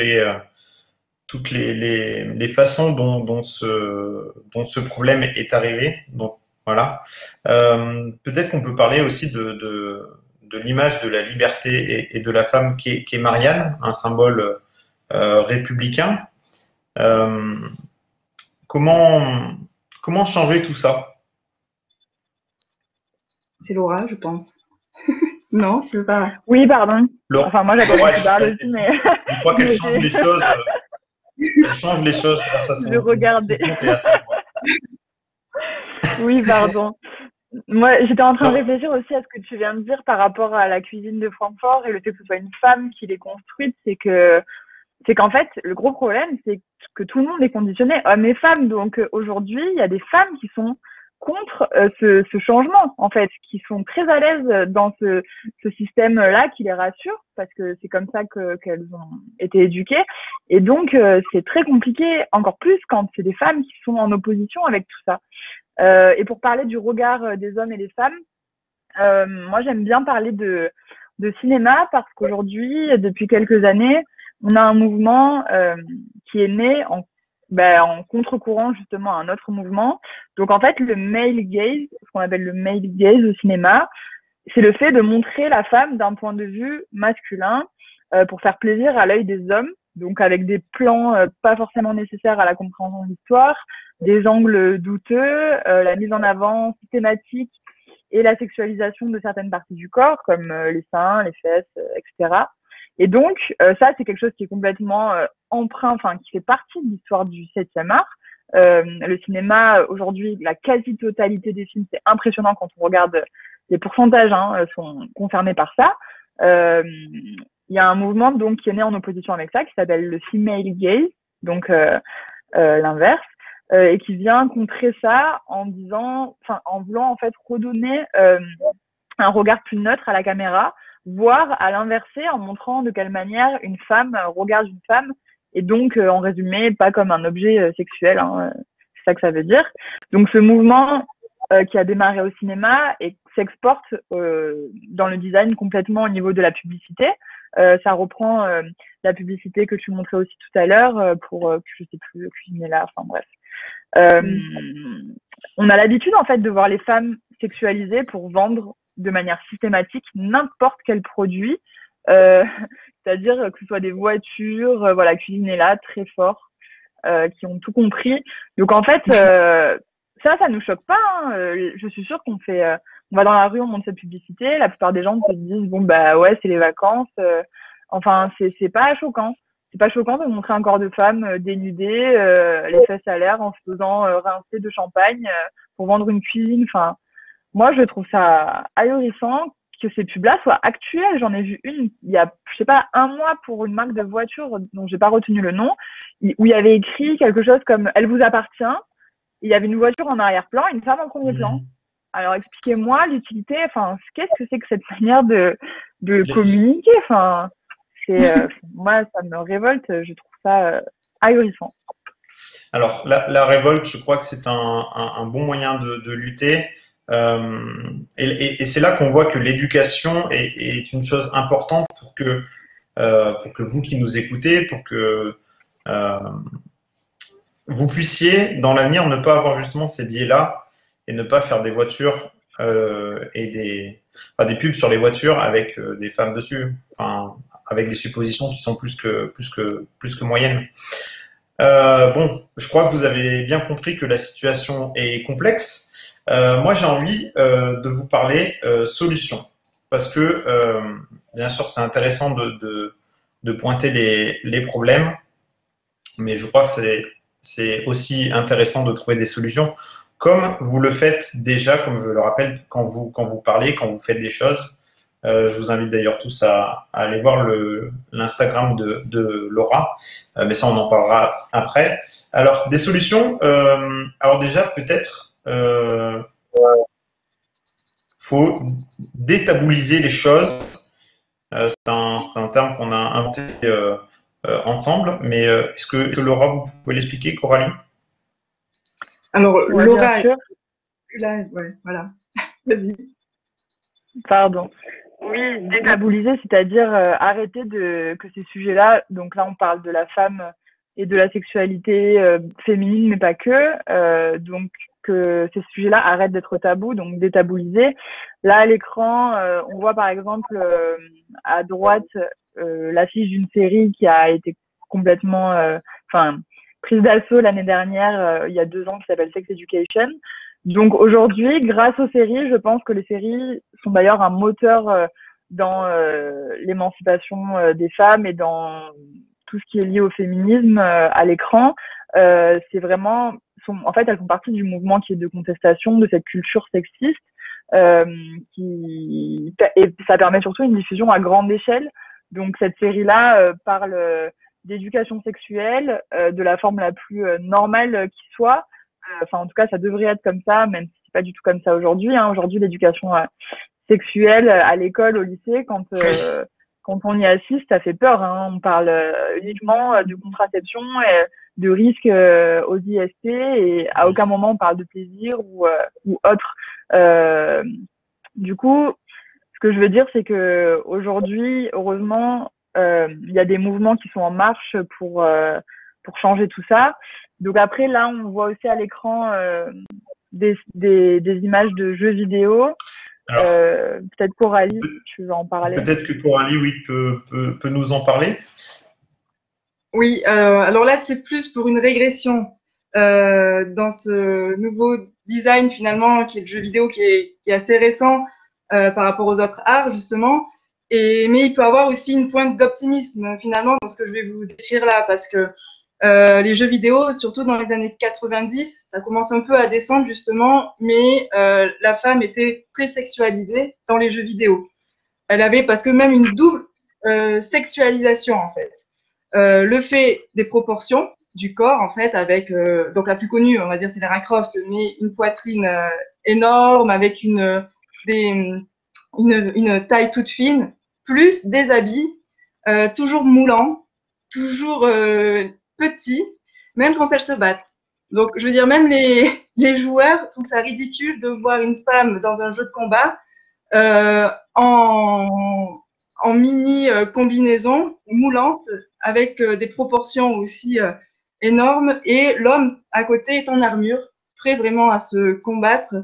les façons dont ce problème est arrivé. Donc, voilà. Peut-être qu'on peut parler aussi de l'image de la liberté et de la femme qui est Marianne, un symbole républicain. Comment changer tout ça? C'est Laura, je pense. Non, tu veux pas? Oui, pardon. Laura, enfin, moi, j'attendais que tu parles aussi, mais. Je crois qu'elle change les choses. Elle change les choses grâce à son. Je regardais. Et à sa voix. Oui, pardon. Moi, j'étais en train de réfléchir aussi à ce que tu viens de dire par rapport à la cuisine de Francfort et le fait que ce soit une femme qui l'ait construite, c'est qu'en fait, le gros problème, c'est que tout le monde est conditionné, hommes et femmes. Donc aujourd'hui, il y a des femmes qui sont contre ce changement, en fait, qui sont très à l'aise dans ce système-là qui les rassure, parce que c'est comme ça qu'elles ont été éduquées. Et donc, c'est très compliqué, encore plus quand c'est des femmes qui sont en opposition avec tout ça. Et pour parler du regard des hommes et des femmes, moi, j'aime bien parler de cinéma parce qu'aujourd'hui, depuis quelques années, on a un mouvement qui est né en contre-courant justement à un autre mouvement. Donc en fait, le male gaze, ce qu'on appelle le male gaze au cinéma, c'est le fait de montrer la femme d'un point de vue masculin pour faire plaisir à l'œil des hommes, donc avec des plans pas forcément nécessaires à la compréhension de l'histoire, des angles douteux, la mise en avant systématique et la sexualisation de certaines parties du corps, comme les seins, les fesses, etc. Et donc, ça, c'est quelque chose qui est complètement emprunt, enfin, qui fait partie de l'histoire du 7e art. Le cinéma, aujourd'hui, la quasi-totalité des films, c'est impressionnant quand on regarde les pourcentages sont concernés par ça. Il y a un mouvement donc qui est né en opposition avec ça, qui s'appelle le female gaze, donc l'inverse, et qui vient contrer ça en disant, enfin, en voulant en fait redonner un regard plus neutre à la caméra, voire à l'inverser en montrant de quelle manière une femme regarde une femme, et donc en résumé pas comme un objet sexuel, hein, c'est ça que ça veut dire. Donc ce mouvement qui a démarré au cinéma et s'exporte dans le design complètement au niveau de la publicité. Ça reprend la publicité que tu montrais aussi tout à l'heure pour, je sais plus, cuisiner là, enfin bref. On a l'habitude en fait de voir les femmes sexualisées pour vendre de manière systématique n'importe quel produit, c'est-à-dire que ce soit des voitures, voilà, cuisiner là, très fort, qui ont tout compris. Donc en fait, ça nous choque pas, hein. Je suis sûre qu'on fait, on va dans la rue, on montre cette publicité, la plupart des gens se disent bon bah ouais c'est les vacances, enfin c'est pas choquant. C'est pas choquant de montrer un corps de femme dénudé, les fesses à l'air en se faisant rincer de champagne pour vendre une cuisine. Enfin, moi je trouve ça ahurissant que ces pubs-là soient actuelles. J'en ai vu une il y a, je sais pas, un mois pour une marque de voiture dont j'ai pas retenu le nom, où il y avait écrit quelque chose comme elle vous appartient. Il y avait une voiture en arrière-plan et une femme en premier plan. Alors expliquez-moi l'utilité, enfin qu'est-ce que c'est que cette manière de communiquer, enfin moi ça me révolte, je trouve ça ahurissant. Alors la révolte, je crois que c'est un bon moyen de lutter. Et c'est là qu'on voit que l'éducation est une chose importante pour que vous qui nous écoutez, pour que vous puissiez dans l'avenir ne pas avoir justement ces biais-là et ne pas faire des voitures et des pubs sur les voitures avec des femmes dessus, enfin, avec des suppositions qui sont plus que moyennes. Bon, je crois que vous avez bien compris que la situation est complexe. Moi, j'ai envie de vous parler solutions, parce que bien sûr, c'est intéressant de pointer les problèmes, mais je crois que c'est aussi intéressant de trouver des solutions, comme vous le faites déjà, comme je le rappelle, quand vous parlez, quand vous faites des choses. Je vous invite d'ailleurs tous à aller voir l'Instagram de Laura, mais ça on en parlera après. Alors des solutions, alors déjà peut-être faut détabouiser les choses. C'est un terme qu'on a inventé ensemble, mais est-ce que Laura, vous pouvez l'expliquer, Coralie? Alors Ouais, Laura, là, ouais, voilà, vas-y. Pardon. Oui, détabouliser, c'est-à-dire arrêter que ces sujets-là, donc là on parle de la femme et de la sexualité féminine, mais pas que, donc que ces sujets-là arrêtent d'être tabous, donc détabouliser. Là à l'écran, on voit par exemple à droite l'affiche d'une série qui a été complètement, prise d'assaut l'année dernière, il y a 2 ans, qui s'appelle Sex Education. Donc aujourd'hui, grâce aux séries, je pense que les séries sont d'ailleurs un moteur dans l'émancipation des femmes et dans tout ce qui est lié au féminisme à l'écran. C'est vraiment, en fait, elles font partie du mouvement qui est de contestation de cette culture sexiste, et ça permet surtout une diffusion à grande échelle. Donc cette série-là parle d'éducation sexuelle de la forme la plus normale qui soit. Enfin, en tout cas, ça devrait être comme ça, même si c'est pas du tout comme ça aujourd'hui. Hein. Aujourd'hui, l'éducation sexuelle à l'école, au lycée, quand on y assiste, ça fait peur. Hein. On parle uniquement de contraception, et de risques aux IST, et à aucun moment on parle de plaisir ou autre. Du coup, ce que je veux dire, c'est que aujourd'hui, heureusement, il y a des mouvements qui sont en marche pour changer tout ça. Donc après, là, on voit aussi à l'écran des images de jeux vidéo. Peut-être Coralie, tu veux en parler? Peut-être que Coralie, oui, peut nous en parler. Oui, alors là, c'est plus pour une régression dans ce nouveau design finalement, qui est le jeu vidéo, qui est assez récent par rapport aux autres arts, justement. Mais il peut avoir aussi une pointe d'optimisme finalement dans ce que je vais vous décrire là, parce que les jeux vidéo, surtout dans les années 90, ça commence un peu à descendre justement, mais la femme était très sexualisée dans les jeux vidéo. Elle avait parce que même une double sexualisation en fait. Le fait des proportions, du corps en fait, avec donc la plus connue, on va dire, c'est Lara Croft, mais une poitrine énorme avec une taille toute fine, plus des habits toujours moulants, toujours petits, même quand elles se battent. Donc, je veux dire, même les joueurs trouvent ça ridicule de voir une femme dans un jeu de combat euh, en, en mini combinaison moulante avec des proportions aussi énormes et l'homme à côté est en armure, prêt vraiment à se combattre.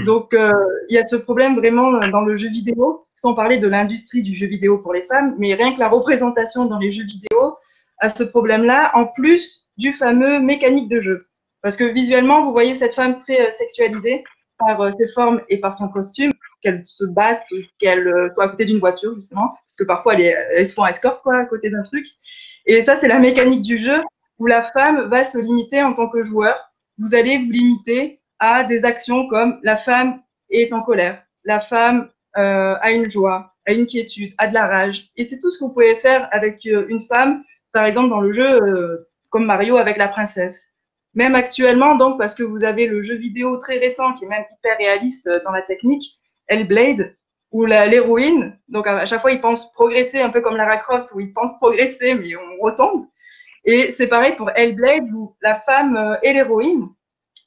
Donc, il y a ce problème vraiment dans le jeu vidéo, sans parler de l'industrie du jeu vidéo pour les femmes, mais rien que la représentation dans les jeux vidéo a ce problème-là, en plus du fameux mécanique de jeu. Parce que visuellement, vous voyez cette femme très sexualisée par ses formes et par son costume, qu'elle se batte, qu'elle soit à côté d'une voiture, justement, parce que parfois elles se font escorte, quoi, à côté d'un truc. Et ça, c'est la mécanique du jeu, où la femme va se limiter en tant que joueur. Vous allez vous limiter à des actions comme la femme est en colère, la femme a une joie, a une quiétude, a de la rage. Et c'est tout ce que vous pouvez faire avec une femme, par exemple dans le jeu comme Mario avec la princesse. Même actuellement, donc, parce que vous avez le jeu vidéo très récent qui est même hyper réaliste dans la technique, Hellblade, où l'héroïne, donc à chaque fois, il pense progresser, un peu comme Lara Croft, où il pense progresser, mais on retombe. Et c'est pareil pour Hellblade, où la femme est l'héroïne,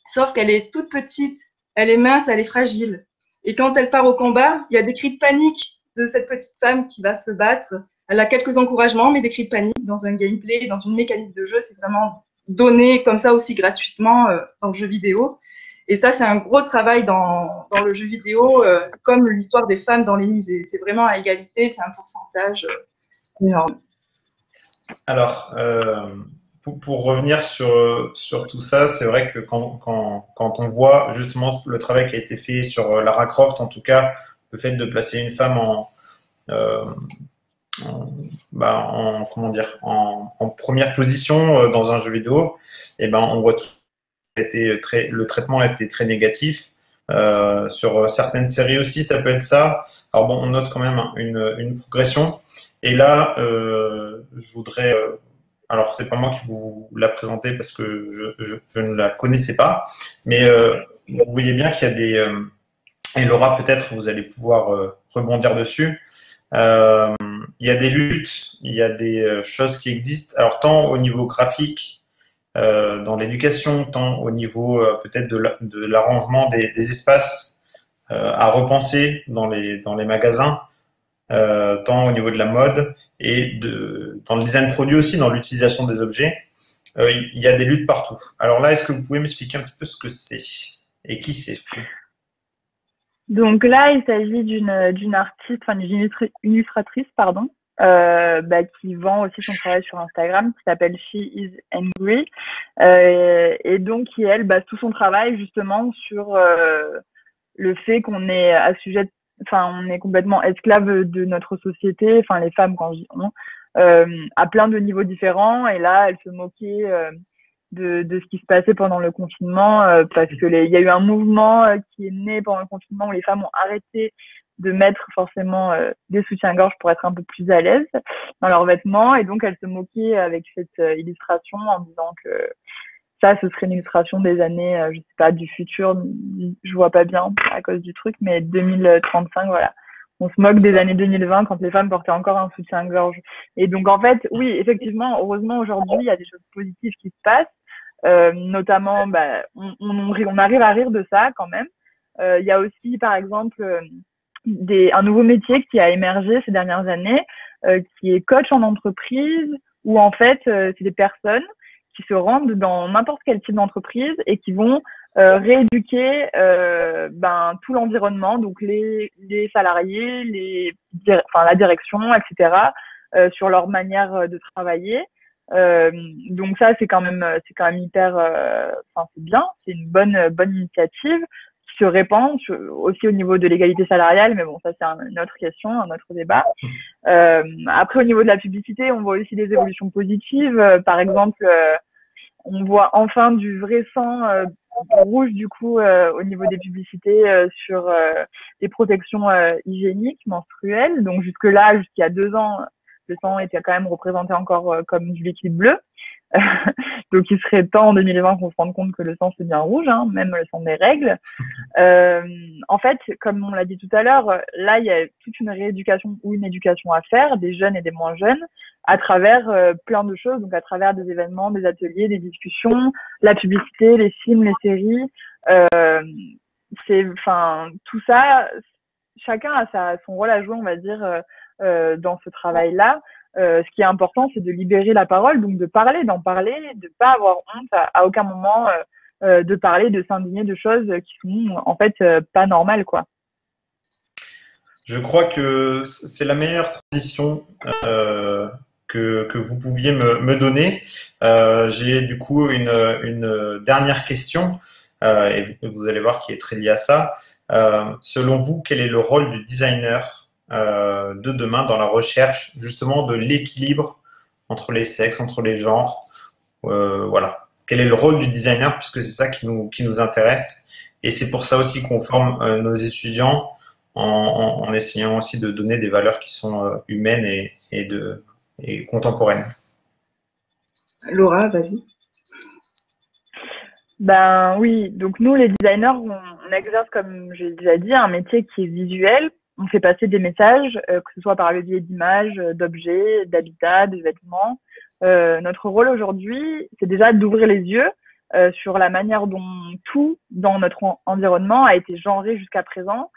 sauf qu'elle est toute petite, elle est mince, elle est fragile. Et quand elle part au combat, il y a des cris de panique de cette petite femme qui va se battre. Elle a quelques encouragements, mais des cris de panique dans un gameplay, dans une mécanique de jeu, c'est vraiment donné comme ça aussi gratuitement dans le jeu vidéo. Et ça, c'est un gros travail dans le jeu vidéo, comme l'histoire des femmes dans les musées. C'est vraiment à égalité, c'est un pourcentage énorme. Alors, pour revenir sur tout ça, c'est vrai que quand on voit justement le travail qui a été fait sur Lara Croft, en tout cas, le fait de placer une femme comment dire, en première position dans un jeu vidéo, et ben on voit tout le traitement a été très négatif. Sur certaines séries aussi, ça peut être ça. Alors bon, on note quand même une progression. Et là, je voudrais. Alors, c'est pas moi qui vous la présenté parce que je ne la connaissais pas, mais vous voyez bien qu'il y a des. Et Laura, peut-être, vous allez pouvoir rebondir dessus. Il y a des luttes, il y a des choses qui existent. Alors, tant au niveau graphique, dans l'éducation, tant au niveau peut-être de l'arrangement des espaces à repenser dans les magasins, tant au niveau de la mode et dans le design produit aussi, dans l'utilisation des objets. Il y a des luttes partout. Alors là, est-ce que vous pouvez m'expliquer un petit peu ce que c'est et qui c'est? Donc là, il s'agit d'une artiste, enfin d'une illustratrice, pardon, qui vend aussi son travail sur Instagram, qui s'appelle She is Angry, et donc qui elle base tout son travail justement sur le fait qu'on est on est complètement esclave de notre société, enfin les femmes quand je dis on, à plein de niveaux différents. Et là, elle se moquait de ce qui se passait pendant le confinement, parce que il y a eu un mouvement qui est né pendant le confinement où les femmes ont arrêté de mettre forcément des soutiens-gorge pour être un peu plus à l'aise dans leurs vêtements. Et donc, elle se moquait avec cette illustration en disant que ça, ce serait une illustration des années, je sais pas, du futur, je vois pas bien à cause du truc, mais 2035, voilà. On se moque des années 2020 quand les femmes portaient encore un soutien-gorge. Et donc, en fait, oui, effectivement, heureusement, aujourd'hui, il y a des choses positives qui se passent. Notamment, on arrive à rire de ça quand même. Il y a aussi, par exemple, un nouveau métier qui a émergé ces dernières années, qui est coach en entreprise, où en fait, c'est des personnes qui se rendent dans n'importe quel type d'entreprise et qui vont rééduquer tout l'environnement, donc les salariés, la direction, etc., sur leur manière de travailler. Donc ça, c'est quand même hyper, c'est bien, c'est une bonne initiative qui se répand aussi au niveau de l'égalité salariale, mais bon, ça c'est une autre question, un autre débat. Après, au niveau de la publicité, on voit aussi des évolutions positives. Par exemple, on voit enfin du vrai sang rouge du coup au niveau des publicités sur les protections hygiéniques menstruelles. Donc jusqu'à 2 ans, le sang était quand même représenté encore comme du liquide bleu. Donc, il serait temps en 2020 qu'on se rende compte que le sang, c'est bien rouge, hein, même le sang des règles. En fait, comme on l'a dit tout à l'heure, là, il y a toute une rééducation ou une éducation à faire, des jeunes et des moins jeunes, à travers plein de choses, donc à travers des événements, des ateliers, des discussions, la publicité, les films, les séries. Enfin, tout ça, chacun a son rôle à jouer, on va dire, dans ce travail-là. Ce qui est important, c'est de libérer la parole, donc de parler, d'en parler, de pas avoir honte à aucun moment de parler, de s'indigner de choses qui sont en fait pas normales, quoi. Je crois que c'est la meilleure transition que vous pouviez me donner. J'ai du coup une dernière question, et vous allez voir qui est très liée à ça. Selon vous, quel est le rôle du designer de demain dans la recherche justement de l'équilibre entre les sexes, entre les genres? Voilà. Quel est le rôle du designer, puisque c'est ça qui nous intéresse. Et c'est pour ça aussi qu'on forme nos étudiants en essayant aussi de donner des valeurs qui sont humaines et contemporaines. Laura, vas-y. Ben oui, donc nous les designers, on exerce, comme j'ai déjà dit, un métier qui est visuel. On fait passer des messages, que ce soit par le biais d'images, d'objets, d'habitats, de vêtements. Notre rôle aujourd'hui, c'est déjà d'ouvrir les yeux sur la manière dont tout dans notre environnement a été genré jusqu'à présent,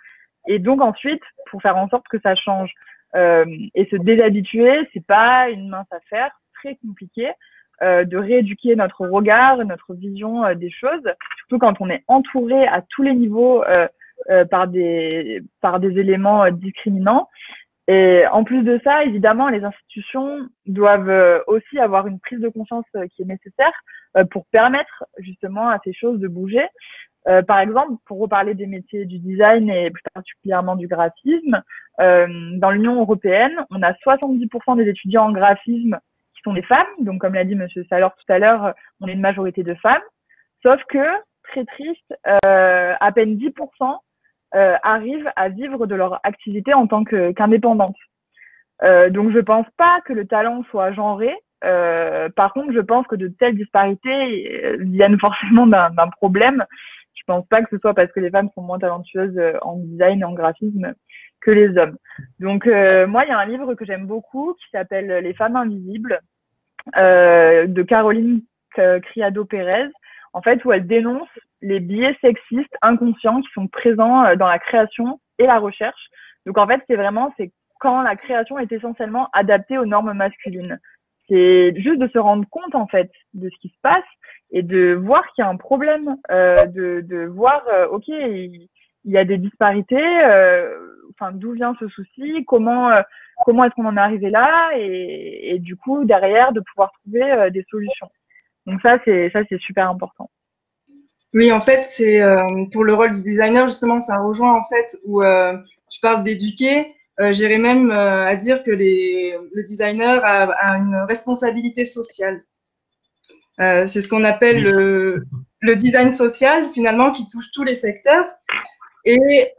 et donc ensuite pour faire en sorte que ça change. Et se déshabituer, c'est pas une mince affaire, très compliqué. De rééduquer notre regard, notre vision des choses, surtout quand on est entouré à tous les niveaux par des éléments discriminants. Et en plus de ça, évidemment, les institutions doivent aussi avoir une prise de conscience qui est nécessaire pour permettre justement à ces choses de bouger. Par exemple, pour reparler des métiers du design et plus particulièrement du graphisme, dans l'Union européenne, on a 70% des étudiants en graphisme qui sont des femmes. Donc, comme l'a dit Monsieur Salor tout à l'heure, on est une majorité de femmes. Sauf que, très triste, à peine 10% arrivent à vivre de leur activité en tant qu'indépendantes. Donc, je pense pas que le talent soit genré. Par contre, je pense que de telles disparités viennent forcément d'un problème. Je pense pas que ce soit parce que les femmes sont moins talentueuses en design et en graphisme que les hommes. Donc, moi, il y a un livre que j'aime beaucoup qui s'appelle Les femmes invisibles de Caroline Criado Pérez, en fait, où elle dénonce les biais sexistes inconscients qui sont présents dans la création et la recherche. Donc, en fait, c'est quand la création est essentiellement adaptée aux normes masculines. C'est juste de se rendre compte, en fait, de ce qui se passe et de voir qu'il y a un problème, de voir, OK, il y a des disparités, enfin, d'où vient ce souci, comment est-ce qu'on en est arrivé là, et du coup, derrière, de pouvoir trouver des solutions. Donc ça, c'est super important. Oui, en fait, c'est pour le rôle du designer, justement, ça rejoint en fait où tu parles d'éduquer. J'irais même à dire que le designer a une responsabilité sociale. C'est ce qu'on appelle le design social, finalement, qui touche tous les secteurs. Et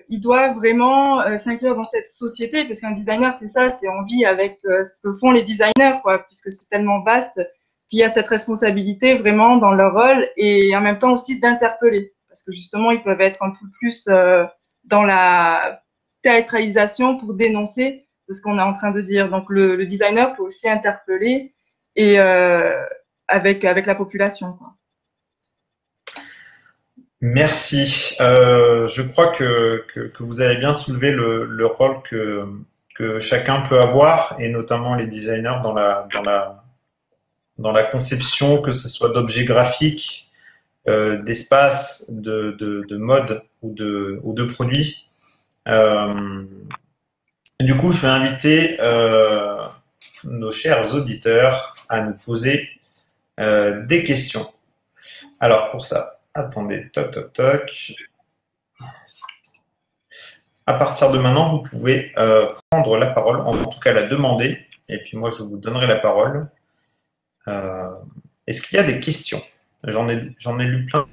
il doit vraiment s'inclure dans cette société, parce qu'un designer, c'est ça, c'est on vit avec ce que font les designers, quoi, puisque c'est tellement vaste qu'il y a cette responsabilité vraiment dans leur rôle et en même temps aussi d'interpeller, parce que justement, ils peuvent être un peu plus dans la théâtralisation pour dénoncer ce qu'on est en train de dire. Donc, le designer peut aussi interpeller et avec la population, quoi. Merci. Je crois que vous avez bien soulevé le rôle que chacun peut avoir, et notamment les designers dans la conception, que ce soit d'objets graphiques, d'espaces, de mode ou de produits. Du coup, je vais inviter nos chers auditeurs à nous poser des questions. Alors pour ça, attendez, toc toc toc. À partir de maintenant, vous pouvez prendre la parole, en tout cas la demander, et puis moi je vous donnerai la parole. Est-ce qu'il y a des questions? J'en ai lu plein.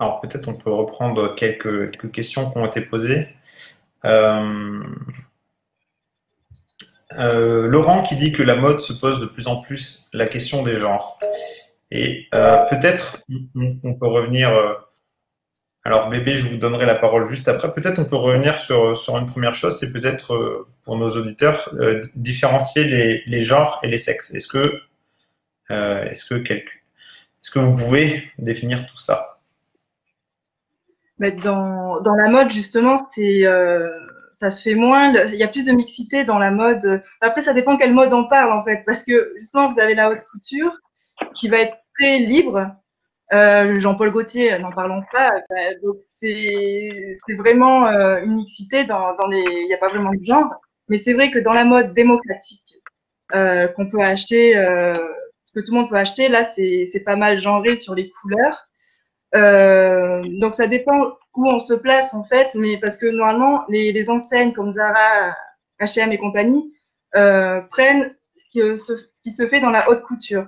Alors peut-être on peut reprendre quelques questions qui ont été posées. Laurent qui dit que la mode se pose de plus en plus la question des genres. Et peut-être on peut revenir. Alors bébé, je vous donnerai la parole juste après. Peut-être on peut revenir sur une première chose, c'est peut-être pour nos auditeurs différencier les genres et les sexes. Est-ce que vous pouvez définir tout ça? Mais dans la mode, justement, ça se fait moins. Il y a plus de mixité dans la mode. Après, ça dépend quelle mode on parle, en fait. Parce que, justement, vous avez la haute couture qui va être très libre. Jean-Paul Gaultier, n'en parlons pas. Donc, c'est vraiment une mixité il n'y a pas vraiment de genre. Mais c'est vrai que dans la mode démocratique, qu'on peut acheter, que tout le monde peut acheter, là, c'est pas mal genré sur les couleurs. Donc ça dépend où on se place en fait, mais parce que normalement les enseignes comme Zara, H&M et compagnie prennent ce qui se fait dans la haute couture.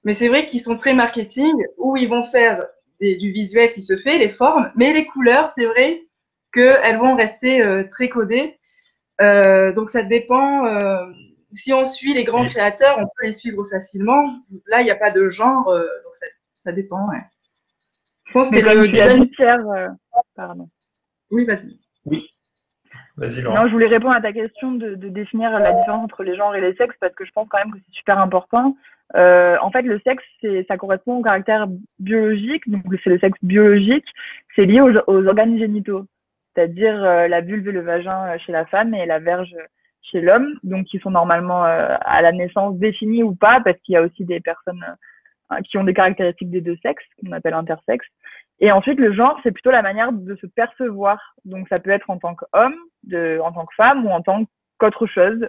Mais c'est vrai qu'ils sont très marketing, où ils vont faire du visuel qui se fait, les formes, mais les couleurs, c'est vrai qu'elles vont rester très codées. Donc ça dépend. Si on suit les grands créateurs, on peut les suivre facilement. Là, il n'y a pas de genre, donc ça dépend. Ouais. Je pense que c'est le design. Pardon. Oui, vas-y. Oui. Vas-y, Laurent. Non, je voulais répondre à ta question de définir la différence entre les genres et les sexes parce que je pense quand même que c'est super important. En fait, le sexe, ça correspond au caractère biologique, donc c'est le sexe biologique, c'est lié aux organes génitaux, c'est-à-dire la vulve et le vagin chez la femme et la verge chez l'homme, donc qui sont normalement à la naissance définis ou pas, parce qu'il y a aussi des personnes qui ont des caractéristiques des deux sexes, qu'on appelle intersexes. Et ensuite, le genre, c'est plutôt la manière de se percevoir. Donc, ça peut être en tant qu'homme, en tant que femme ou en tant qu'autre chose,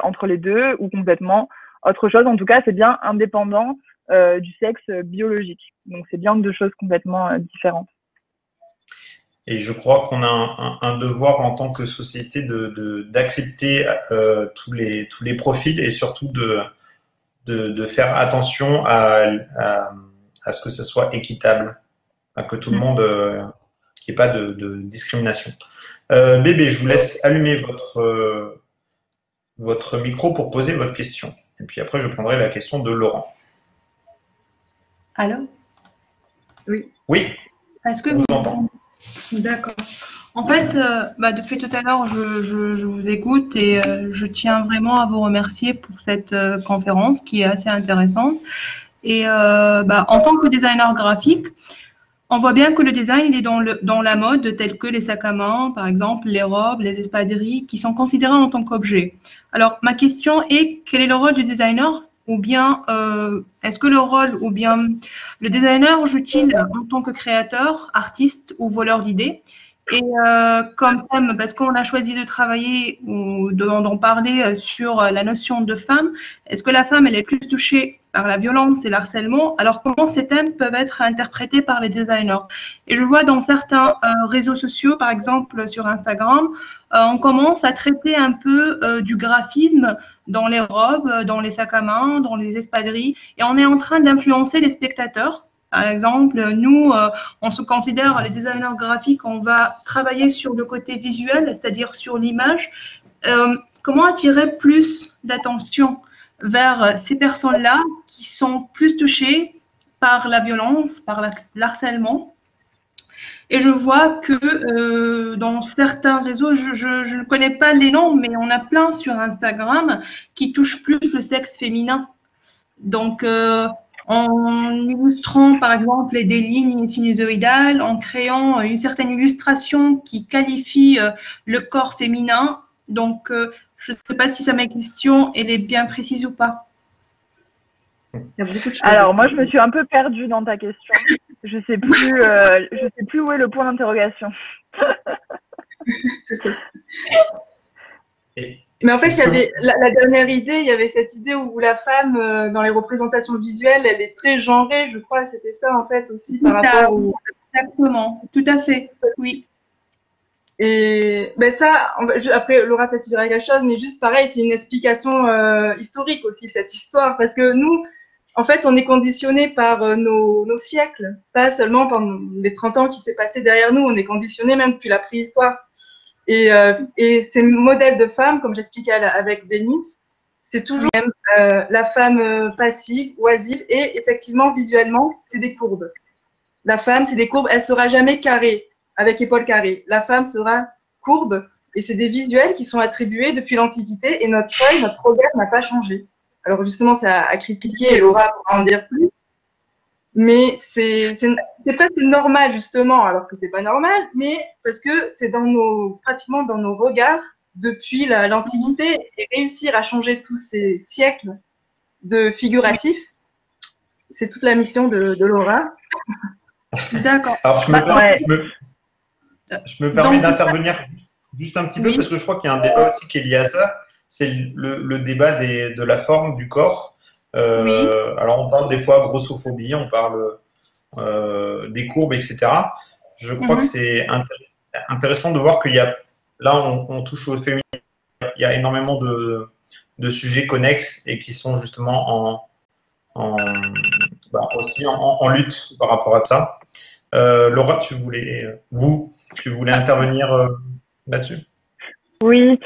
entre les deux ou complètement autre chose. En tout cas, c'est bien indépendant du sexe biologique. Donc, c'est bien deux choses complètement différentes. Et je crois qu'on a un devoir en tant que société d'accepter tous les profils et surtout de faire attention à ce que ce soit équitable, à que tout le monde, qu'il n'y ait pas de discrimination. Bébé, je vous laisse allumer votre micro pour poser votre question. Et puis après, je prendrai la question de Laurent. Allô? Oui. Oui. Est-ce que on vous entend? D'accord. En fait, depuis tout à l'heure, je vous écoute et je tiens vraiment à vous remercier pour cette conférence qui est assez intéressante. Et en tant que designer graphique, on voit bien que le design il est dans la mode, tels que les sacs à main, par exemple, les robes, les espadrilles, qui sont considérés en tant qu'objets. Alors, ma question est, quel est le rôle du designer? Ou bien, est-ce que le designer joue-t-il en tant que créateur, artiste ou voleur d'idées? Et comme thème, parce qu'on a choisi de travailler ou d'en parler sur la notion de femme, est-ce que la femme, elle est plus touchée par la violence et l'harcèlement? Alors, comment ces thèmes peuvent être interprétés par les designers? Et je vois dans certains réseaux sociaux, par exemple sur Instagram, on commence à traiter un peu du graphisme dans les robes, dans les sacs à main, dans les espadrilles, et on est en train d'influencer les spectateurs. Par exemple, nous, on se considère les designers graphiques, on va travailler sur le côté visuel, c'est-à-dire sur l'image. Comment attirer plus d'attention vers ces personnes-là qui sont plus touchées par la violence, par l'harcèlement? Et je vois que dans certains réseaux, je ne connais pas les noms, mais on a plein sur Instagram qui touchent plus le sexe féminin. Donc, en illustrant par exemple des lignes sinusoïdales, en créant une certaine illustration qui qualifie le corps féminin. Donc, je ne sais pas si ma question elle est bien précise ou pas. Alors moi je me suis un peu perdue dans ta question. Je sais plus où est le point d'interrogation. C'est ça. Mais en fait, il y avait la dernière idée, il y avait cette idée où la femme, dans les représentations visuelles, elle est très genrée, je crois, c'était ça en fait aussi par rapport au... Exactement, tout à fait, oui. Et ben ça, après Laura peut-être dira quelque chose, mais juste pareil, c'est une explication historique aussi cette histoire, parce que nous, en fait, on est conditionné par nos siècles, pas seulement par les 30 ans qui s'est passé derrière nous, on est conditionné même depuis la préhistoire. Et ces modèles de femmes, comme j'expliquais avec Vénus, c'est toujours la femme passive, oisive, et effectivement, visuellement, c'est des courbes. La femme, c'est des courbes, elle sera jamais carrée, avec épaules carrées. La femme sera courbe, et c'est des visuels qui sont attribués depuis l'Antiquité, et notre œil, notre regard n'a pas changé. Alors justement, ça a critiqué, et Laura pourra en dire plus, mais c'est presque normal justement, alors que c'est pas normal, mais parce que c'est pratiquement dans nos regards depuis l'Antiquité, et réussir à changer tous ces siècles de figuratifs, c'est toute la mission de Laura. D'accord. Alors, je me permets d'intervenir juste un petit peu, Oui. parce que je crois qu'il y a un débat aussi qui est lié à ça. C'est le débat de la forme du corps. Oui. Alors, on parle des fois grossophobie, on parle des courbes, etc. Je crois que c'est intéressant de voir qu'il y a, là, on touche au féminin, il y a énormément de sujets connexes et qui sont justement aussi en lutte par rapport à ça. Laura, tu voulais intervenir là-dessus? Oui,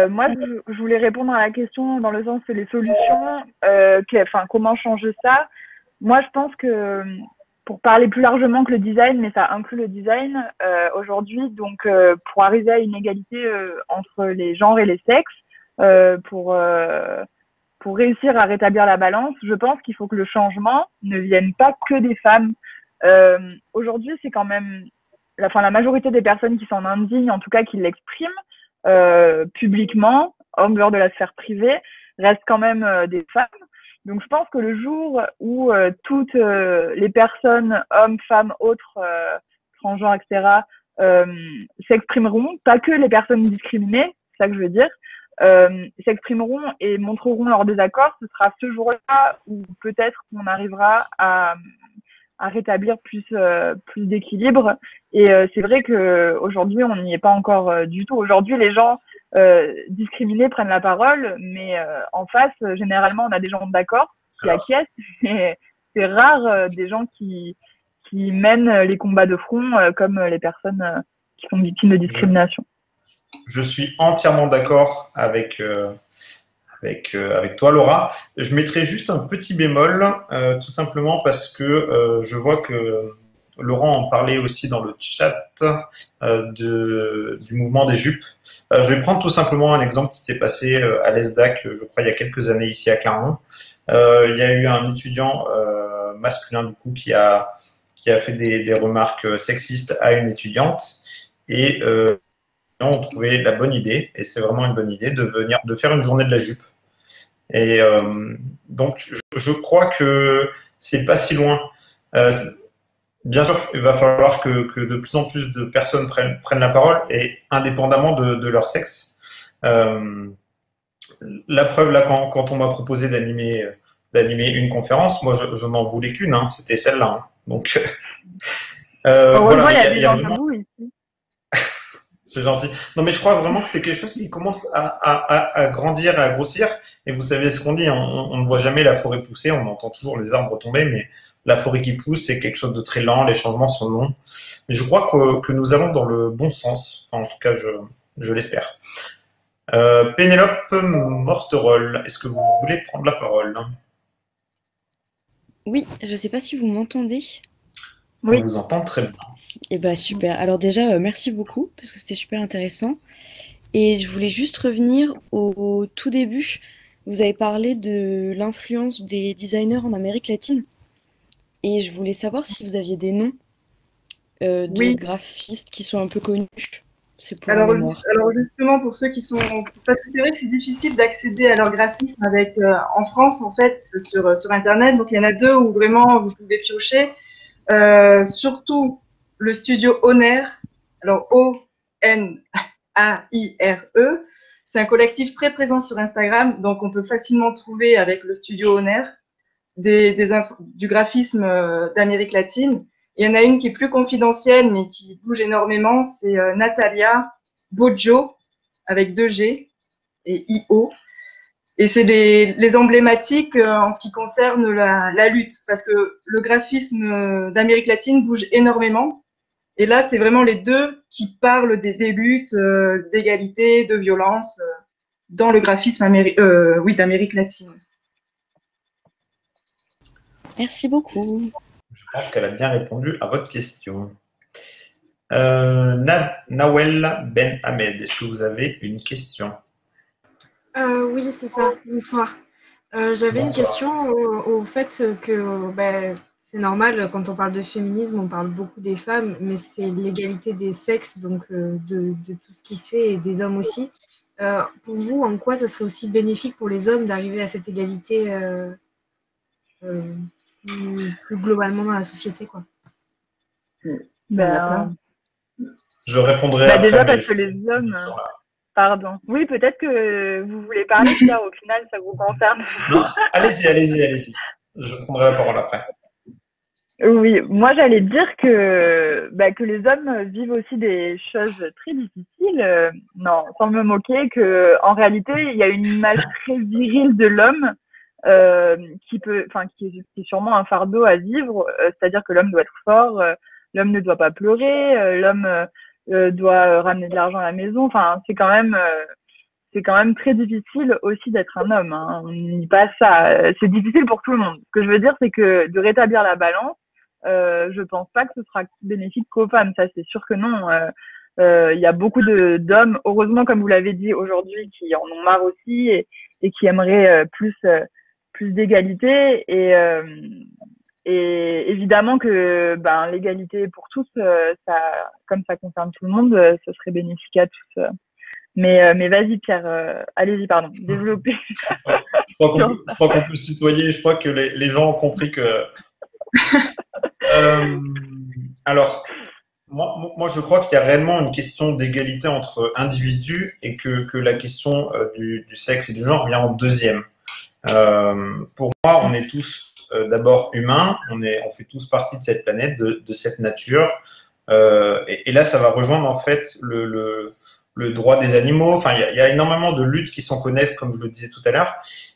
moi je voulais répondre à la question dans le sens que les solutions, comment changer ça. Moi je pense que pour parler plus largement que le design, mais ça inclut le design aujourd'hui, donc pour arriver à une égalité entre les genres et les sexes, pour réussir à rétablir la balance, je pense qu'il faut que le changement ne vienne pas que des femmes. Aujourd'hui, c'est quand même la majorité des personnes qui s'en indignent, en tout cas qui l'expriment publiquement, en dehors de la sphère privée, restent quand même des femmes. Donc je pense que le jour où toutes les personnes, hommes, femmes, autres, transgenres, etc., s'exprimeront, pas que les personnes discriminées, c'est ça que je veux dire, s'exprimeront et montreront leur désaccord, ce sera ce jour-là où peut-être qu'on arrivera à rétablir plus d'équilibre. Et c'est vrai qu'aujourd'hui, on n'y est pas encore du tout. Aujourd'hui, les gens discriminés prennent la parole, mais en face, généralement, on a des gens d'accord qui acquiescent. Et c'est rare des gens qui mènent les combats de front comme les personnes qui sont victimes de discrimination. Je suis entièrement d'accord avec toi, Laura. Je mettrai juste un petit bémol, tout simplement parce que je vois que Laurent en parlait aussi dans le chat du mouvement des jupes. Je vais prendre tout simplement un exemple qui s'est passé à l'ESDAC, je crois, il y a quelques années ici à Clermont. Il y a eu un étudiant masculin du coup qui a fait des remarques sexistes à une étudiante et ont trouvé la bonne idée, et c'est vraiment une bonne idée, de faire une journée de la jupe. Et donc, je crois que c'est pas si loin. Bien sûr, il va falloir que de plus en plus de personnes prennent la parole, et indépendamment de leur sexe. La preuve, là, quand on m'a proposé d'animer une conférence, moi, je n'en voulais qu'une, hein, c'était celle-là. Hein. Donc, voilà, il y a vraiment... ici. C'est gentil. Non, mais je crois vraiment que c'est quelque chose qui commence à grandir et à grossir. Et vous savez ce qu'on dit, on ne voit jamais la forêt pousser, on entend toujours les arbres tomber, mais la forêt qui pousse, c'est quelque chose de très lent, les changements sont longs. Mais je crois que nous allons dans le bon sens. Enfin, en tout cas, je l'espère. Pénélope Morterol, est-ce que vous voulez prendre la parole? Oui, je ne sais pas si vous m'entendez. Oui. On vous entend très bien. Eh ben super. Alors déjà, merci beaucoup parce que c'était super intéressant. Et je voulais juste revenir au tout début. Vous avez parlé de l'influence des designers en Amérique latine. Et je voulais savoir si vous aviez des noms de graphistes qui sont un peu connus. C'est pour la mémoire. Alors justement, pour ceux qui sont pas préférés, c'est difficile d'accéder à leur graphisme en France, en fait, sur Internet. Donc il y en a deux où vraiment vous pouvez piocher. Surtout le studio Oner, alors O-N-A-I-R-E, c'est un collectif très présent sur Instagram, donc on peut facilement trouver avec le studio Oner du graphisme d'Amérique latine. Il y en a une qui est plus confidentielle mais qui bouge énormément, c'est Natalia Boggio avec 2 G et I-O. Et c'est les emblématiques en ce qui concerne la lutte, parce que le graphisme d'Amérique latine bouge énormément. Et là, c'est vraiment les deux qui parlent des luttes, d'égalité, de violence dans le graphisme d'Amérique latine. Merci beaucoup. Je pense qu'elle a bien répondu à votre question. Nawel Ben Ahmed, est-ce que vous avez une question? Oui, c'est ça. Bonsoir. J'avais une question au fait que c'est normal, quand on parle de féminisme, on parle beaucoup des femmes, mais c'est l'égalité des sexes, donc de tout ce qui se fait, et des hommes aussi. Pour vous, en quoi ça serait aussi bénéfique pour les hommes d'arriver à cette égalité plus globalement dans la société, quoi? Je répondrai après. Déjà parce que les hommes... Pardon. Oui, peut-être que vous voulez parler, Pierre, au final, ça vous concerne. Non, allez-y. Je prendrai la parole après. Oui, moi j'allais dire que les hommes vivent aussi des choses très difficiles. Non, sans me moquer, que en réalité, il y a une image très virile de l'homme qui est sûrement un fardeau à vivre. C'est-à-dire que l'homme doit être fort, l'homme ne doit pas pleurer, l'homme doit ramener de l'argent à la maison. Enfin, c'est quand même très difficile aussi d'être un homme. Hein. On n'y passe ça. C'est difficile pour tout le monde. Ce que je veux dire, c'est que de rétablir la balance, je pense pas que ce sera bénéfique qu'aux femmes. Ça, c'est sûr que non. Il y a beaucoup d'hommes, heureusement, comme vous l'avez dit aujourd'hui, qui en ont marre aussi et qui aimeraient plus d'égalité. Et évidemment que l'égalité pour tous, comme ça concerne tout le monde, ce serait bénéfique à tous. Mais vas-y Pierre, allez-y, pardon, développez. Je crois qu'on peut se tutoyer, je crois que les gens ont compris que... alors, moi je crois qu'il y a réellement une question d'égalité entre individus et que la question du sexe et du genre vient en deuxième. Pour moi, on est tous d'abord humains, on fait tous partie de cette planète, de cette nature. Et là, ça va rejoindre en fait le droit des animaux. Enfin, il y a énormément de luttes qui s'en connaissent, comme je le disais tout à l'heure.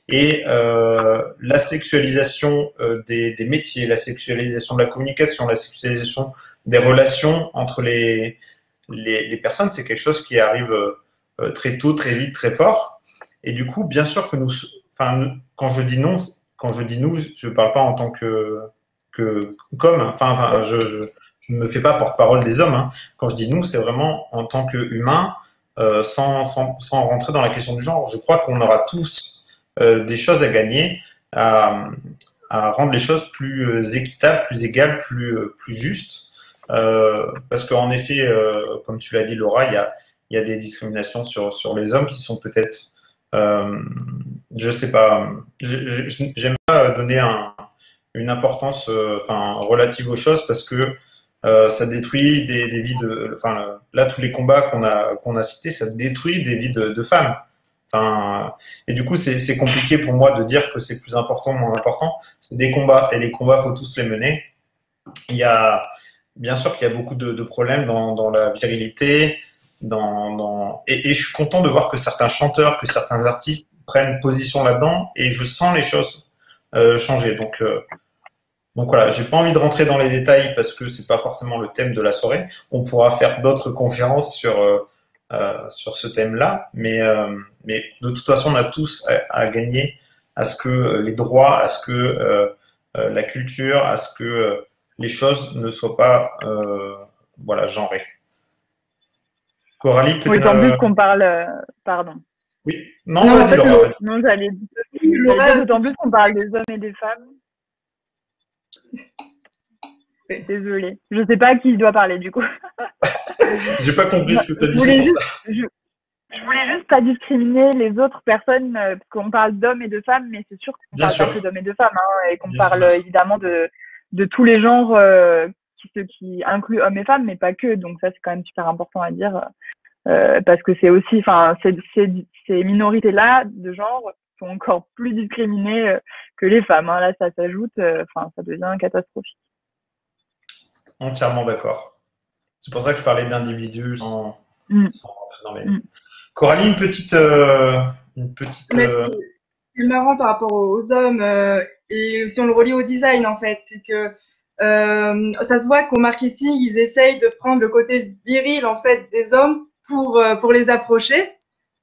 Et la sexualisation des métiers, la sexualisation de la communication, la sexualisation des relations entre les personnes, c'est quelque chose qui arrive très tôt, très vite, très fort. Et du coup, bien sûr que quand je dis nous, je ne parle pas en tant que comme. Je ne me fais pas porte-parole des hommes. Hein. Quand je dis nous, c'est vraiment en tant qu'humain, sans rentrer dans la question du genre. Je crois qu'on aura tous des choses à gagner, à rendre les choses plus équitables, plus égales, plus justes. Parce qu'en effet, comme tu l'as dit, Laura, il y a des discriminations sur les hommes qui sont peut-être, je sais pas, j'aime pas donner une importance relative aux choses parce que ça détruit des vies là tous les combats qu'on a cités, ça détruit des vies de femmes. Et du coup, c'est compliqué pour moi de dire que c'est plus important ou moins important. C'est des combats et les combats, faut tous les mener. Bien sûr qu'il y a beaucoup de problèmes dans la virilité, et je suis content de voir que certains chanteurs, que certains artistes prennent position là-dedans, et je sens les choses changer. Donc voilà, j'ai pas envie de rentrer dans les détails parce que c'est pas forcément le thème de la soirée. On pourra faire d'autres conférences sur ce thème-là, mais de toute façon, on a tous à gagner à ce que les droits, à ce que la culture, à ce que les choses ne soient pas genrées. Coralie, peut-être. Oui, en plus qu'on parle. Pardon. Oui, non, vas-y, Laura. Non, j'allais dire d'autant plus qu'on parle des hommes et des femmes. Désolée. Je sais pas qui doit parler du coup. J'ai pas compris ce que tu as dit. Je voulais juste pas discriminer les autres personnes, parce qu'on parle d'hommes et de femmes, mais c'est sûr qu'on parle pas que d'hommes et de femmes, hein, et qu'on parle évidemment de tous les genres qui incluent hommes et femmes, mais pas que. Donc ça, c'est quand même super important à dire, parce que c'est aussi, ces minorités-là de genre sont encore plus discriminées que les femmes. Hein. Là, ça s'ajoute, ça devient catastrophique. Entièrement d'accord. C'est pour ça que je parlais d'individus sans rentrer dans les... Coralie, une petite qui est marrant par rapport aux hommes, et si on le relie au design, en fait, c'est que ça se voit qu'au marketing, ils essayent de prendre le côté viril, en fait, des hommes pour les approcher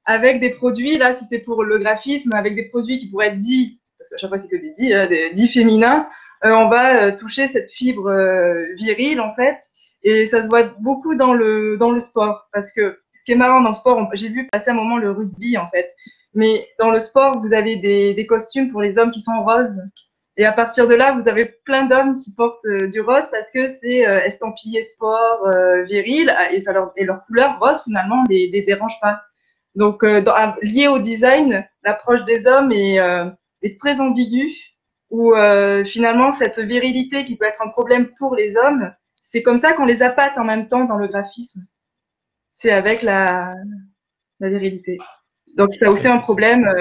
avec des produits, là, si c'est pour le graphisme, avec des produits qui pourraient être dits, parce qu'à chaque fois c'est que des dits, des dits féminins, on va toucher cette fibre virile, en fait, et ça se voit beaucoup dans le sport, parce que ce qui est marrant dans le sport, j'ai vu passer un moment le rugby, en fait, mais dans le sport, vous avez des costumes pour les hommes qui sont roses, et à partir de là, vous avez plein d'hommes qui portent du rose parce que c'est estampillé sport, viril, et et leur couleur rose finalement les dérange pas. Donc, lié au design, l'approche des hommes est très ambiguë, où finalement cette virilité qui peut être un problème pour les hommes, c'est comme ça qu'on les appâte en même temps dans le graphisme. C'est avec la virilité. Donc, c'est aussi un problème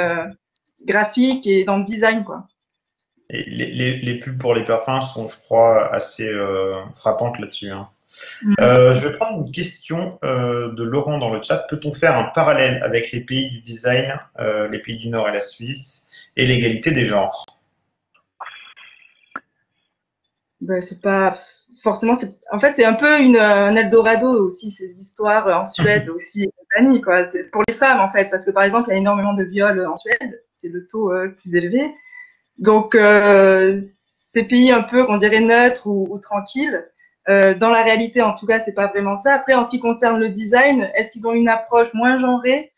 graphique et dans le design, quoi. Et les pubs pour les parfums sont, je crois, assez frappantes là-dessus, hein. Je vais prendre une question de Laurent dans le chat. Peut-on faire un parallèle avec les pays du design, les pays du Nord et la Suisse, et l'égalité des genres? Ben, c'est pas forcément. En fait, c'est un peu un Eldorado aussi, ces histoires en Suède aussi et compagnie, quoi. C'est pour les femmes, en fait, parce que par exemple, il y a énormément de viols en Suède. C'est le taux le plus élevé. Donc, ces pays un peu, on dirait neutres ou tranquilles, dans la réalité, en tout cas, c'est pas vraiment ça. Après, en ce qui concerne le design, est-ce qu'ils ont une approche moins genrée,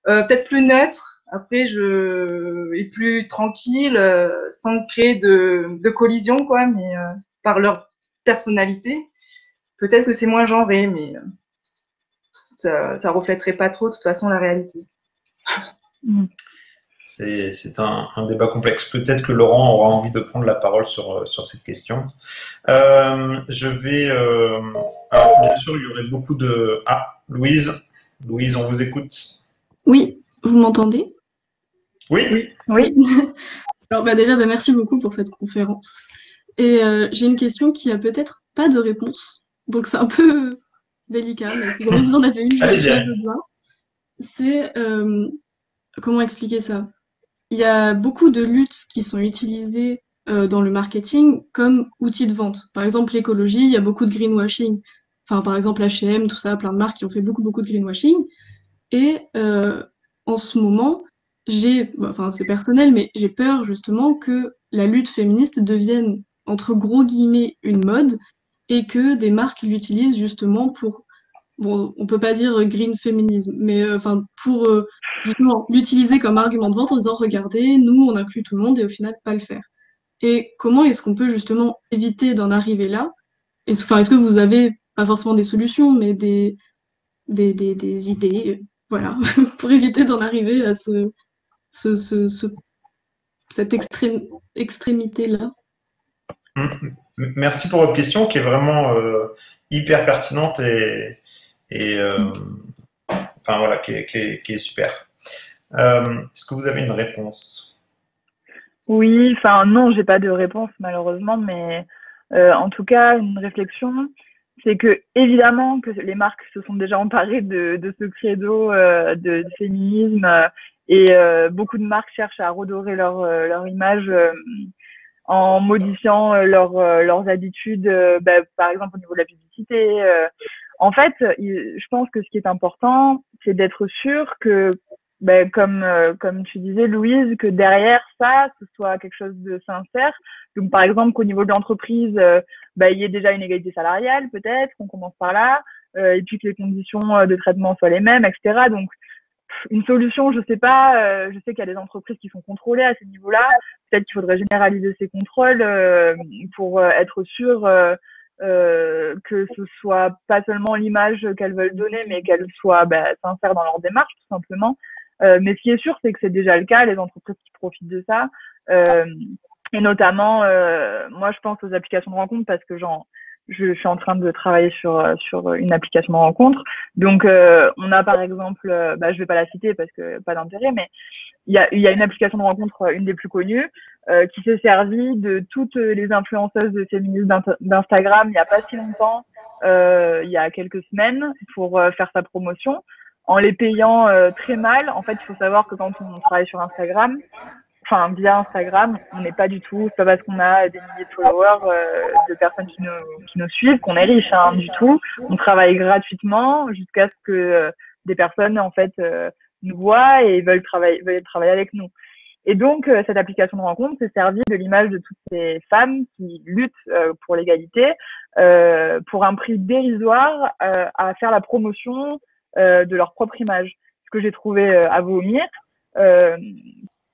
peut-être plus neutre, après, et plus tranquille, sans créer de collision, quoi, mais par leur personnalité. Peut-être que c'est moins genré, mais ça reflèterait pas trop, de toute façon, la réalité. C'est un débat complexe. Peut-être que Laurent aura envie de prendre la parole sur cette question. Je vais. Alors, bien sûr, il y aurait beaucoup de. Ah, Louise. Louise, on vous écoute. Oui, vous m'entendez? Oui. Oui. Alors, déjà, merci beaucoup pour cette conférence. Et j'ai une question qui a peut-être pas de réponse, donc c'est un peu délicat, mais si vous en avez une, je veux bien. C'est comment expliquer ça? Il y a beaucoup de luttes qui sont utilisées dans le marketing comme outil de vente. Par exemple, l'écologie, il y a beaucoup de greenwashing. Enfin, par exemple, H&M, tout ça, plein de marques qui ont fait beaucoup de greenwashing. Et en ce moment, c'est personnel, mais j'ai peur justement que la lutte féministe devienne, entre gros guillemets, une mode et que des marques l'utilisent justement pour, bon, on peut pas dire green féminisme, mais pour justement l'utiliser comme argument de vente en disant regardez, nous on inclut tout le monde et au final pas le faire. Et comment est-ce qu'on peut justement éviter d'en arriver là? Est-ce que vous avez pas forcément des solutions, mais des idées, voilà, pour éviter d'en arriver à cette extrémité-là? Merci pour votre question qui est vraiment hyper pertinente enfin voilà, qui est super. Est-ce que vous avez une réponse? Oui, enfin non, j'ai pas de réponse malheureusement, mais en tout cas, une réflexion, c'est que évidemment que les marques se sont déjà emparées de ce credo de féminisme et beaucoup de marques cherchent à redorer leur image en modifiant leurs habitudes, par exemple au niveau de la publicité. En fait, je pense que ce qui est important, c'est d'être sûr que, comme tu disais, Louise, que derrière ça, ce soit quelque chose de sincère. Donc, par exemple, qu'au niveau de l'entreprise, il y ait déjà une égalité salariale, peut-être, qu'on commence par là, et puis que les conditions de traitement soient les mêmes, etc. Donc, une solution, je sais pas. Je sais qu'il y a des entreprises qui sont contrôlées à ce niveau-là. Peut-être qu'il faudrait généraliser ces contrôles pour être sûr que ce soit pas seulement l'image qu'elles veulent donner, mais qu'elles soient sincères dans leur démarche, tout simplement. Mais ce qui est sûr, c'est que c'est déjà le cas, les entreprises qui profitent de ça. Et notamment, moi, je pense aux applications de rencontre parce que je suis en train de travailler sur une application de rencontre. Donc, on a par exemple, je vais pas la citer parce que pas d'intérêt, mais il y a une application de rencontre, une des plus connues, qui s'est servie de toutes les influenceuses de féminisme d'Instagram il y a pas si longtemps, il y a quelques semaines, pour faire sa promotion, en les payant très mal. En fait, il faut savoir que quand on travaille sur Instagram, enfin via Instagram. On n'est pas du tout, c'est pas parce qu'on a des milliers de followers, de personnes qui nous suivent qu'on est riche, hein, du tout. On travaille gratuitement jusqu'à ce que des personnes en fait nous voient et veulent travailler avec nous. Et donc cette application de rencontre s'est servie de l'image de toutes ces femmes qui luttent pour l'égalité, pour un prix dérisoire, à faire la promotion de leur propre image. Ce que j'ai trouvé à vomir.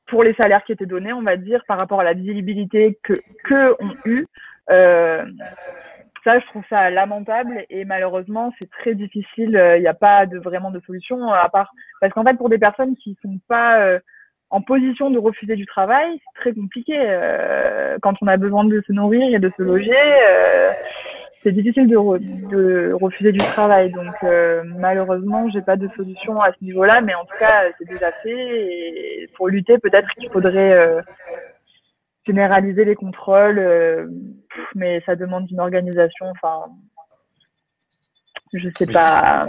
Pour les salaires qui étaient donnés, on va dire, par rapport à la visibilité que ont eu, ça, je trouve ça lamentable et malheureusement, c'est très difficile. Il n'y a pas vraiment de solution à part parce qu'en fait, pour des personnes qui sont pas en position de refuser du travail, c'est très compliqué. Quand on a besoin de se nourrir et de se loger, c'est difficile de refuser du travail. Donc malheureusement, j'ai pas de solution à ce niveau-là, mais en tout cas, c'est déjà fait. Et pour lutter, peut-être qu'il faudrait généraliser les contrôles, mais ça demande une organisation. Enfin, je sais pas.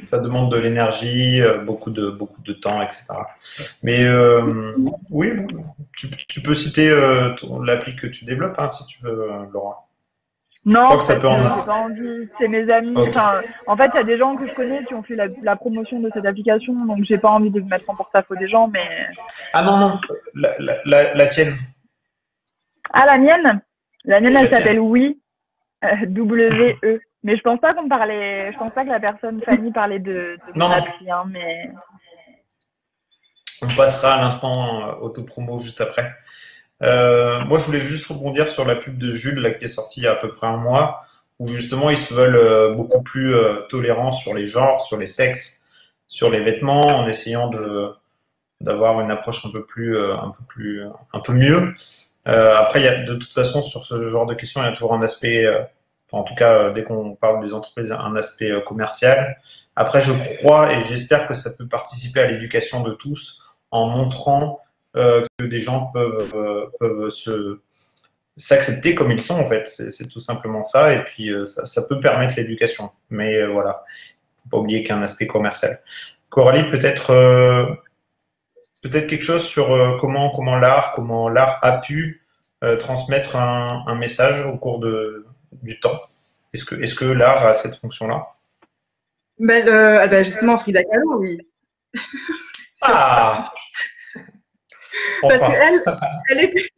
Ça demande de l'énergie, beaucoup de temps, etc. Mais oui, tu peux citer l'appli que tu développes, hein, si tu veux, Laura. Non, j'ai pas envie. C'est mes amis. Okay. Enfin, en fait, il y a des gens que je connais qui ont fait la promotion de cette application, donc j'ai pas envie de me mettre en porte-à-faux des gens, mais. Ah non, la tienne. Ah, la mienne. La mienne, elle s'appelle Oui, W-E. Mais je pense pas que la personne Fanny parlait de mon appli, hein, mais. On passera à l'instant autopromo juste après. Moi, je voulais juste rebondir sur la pub de Jules là, qui est sortie il y a à peu près un mois, où justement ils se veulent beaucoup plus tolérants sur les genres, sur les sexes, sur les vêtements, en essayant d'avoir une approche un peu mieux. Après, il y a de toute façon sur ce genre de questions, il y a toujours un aspect, en tout cas dès qu'on parle des entreprises, un aspect commercial. Après, je crois et j'espère que ça peut participer à l'éducation de tous en montrant que des gens peuvent s'accepter comme ils sont en fait, c'est tout simplement ça, et puis ça peut permettre l'éducation, mais voilà, faut pas oublier qu'il y a un aspect commercial. Coralie, peut-être quelque chose sur comment l'art a pu transmettre un message au cours du temps. Est-ce que l'art a cette fonction-là? Justement, Frida Kahlo, oui. Ah. Parce qu'elle était.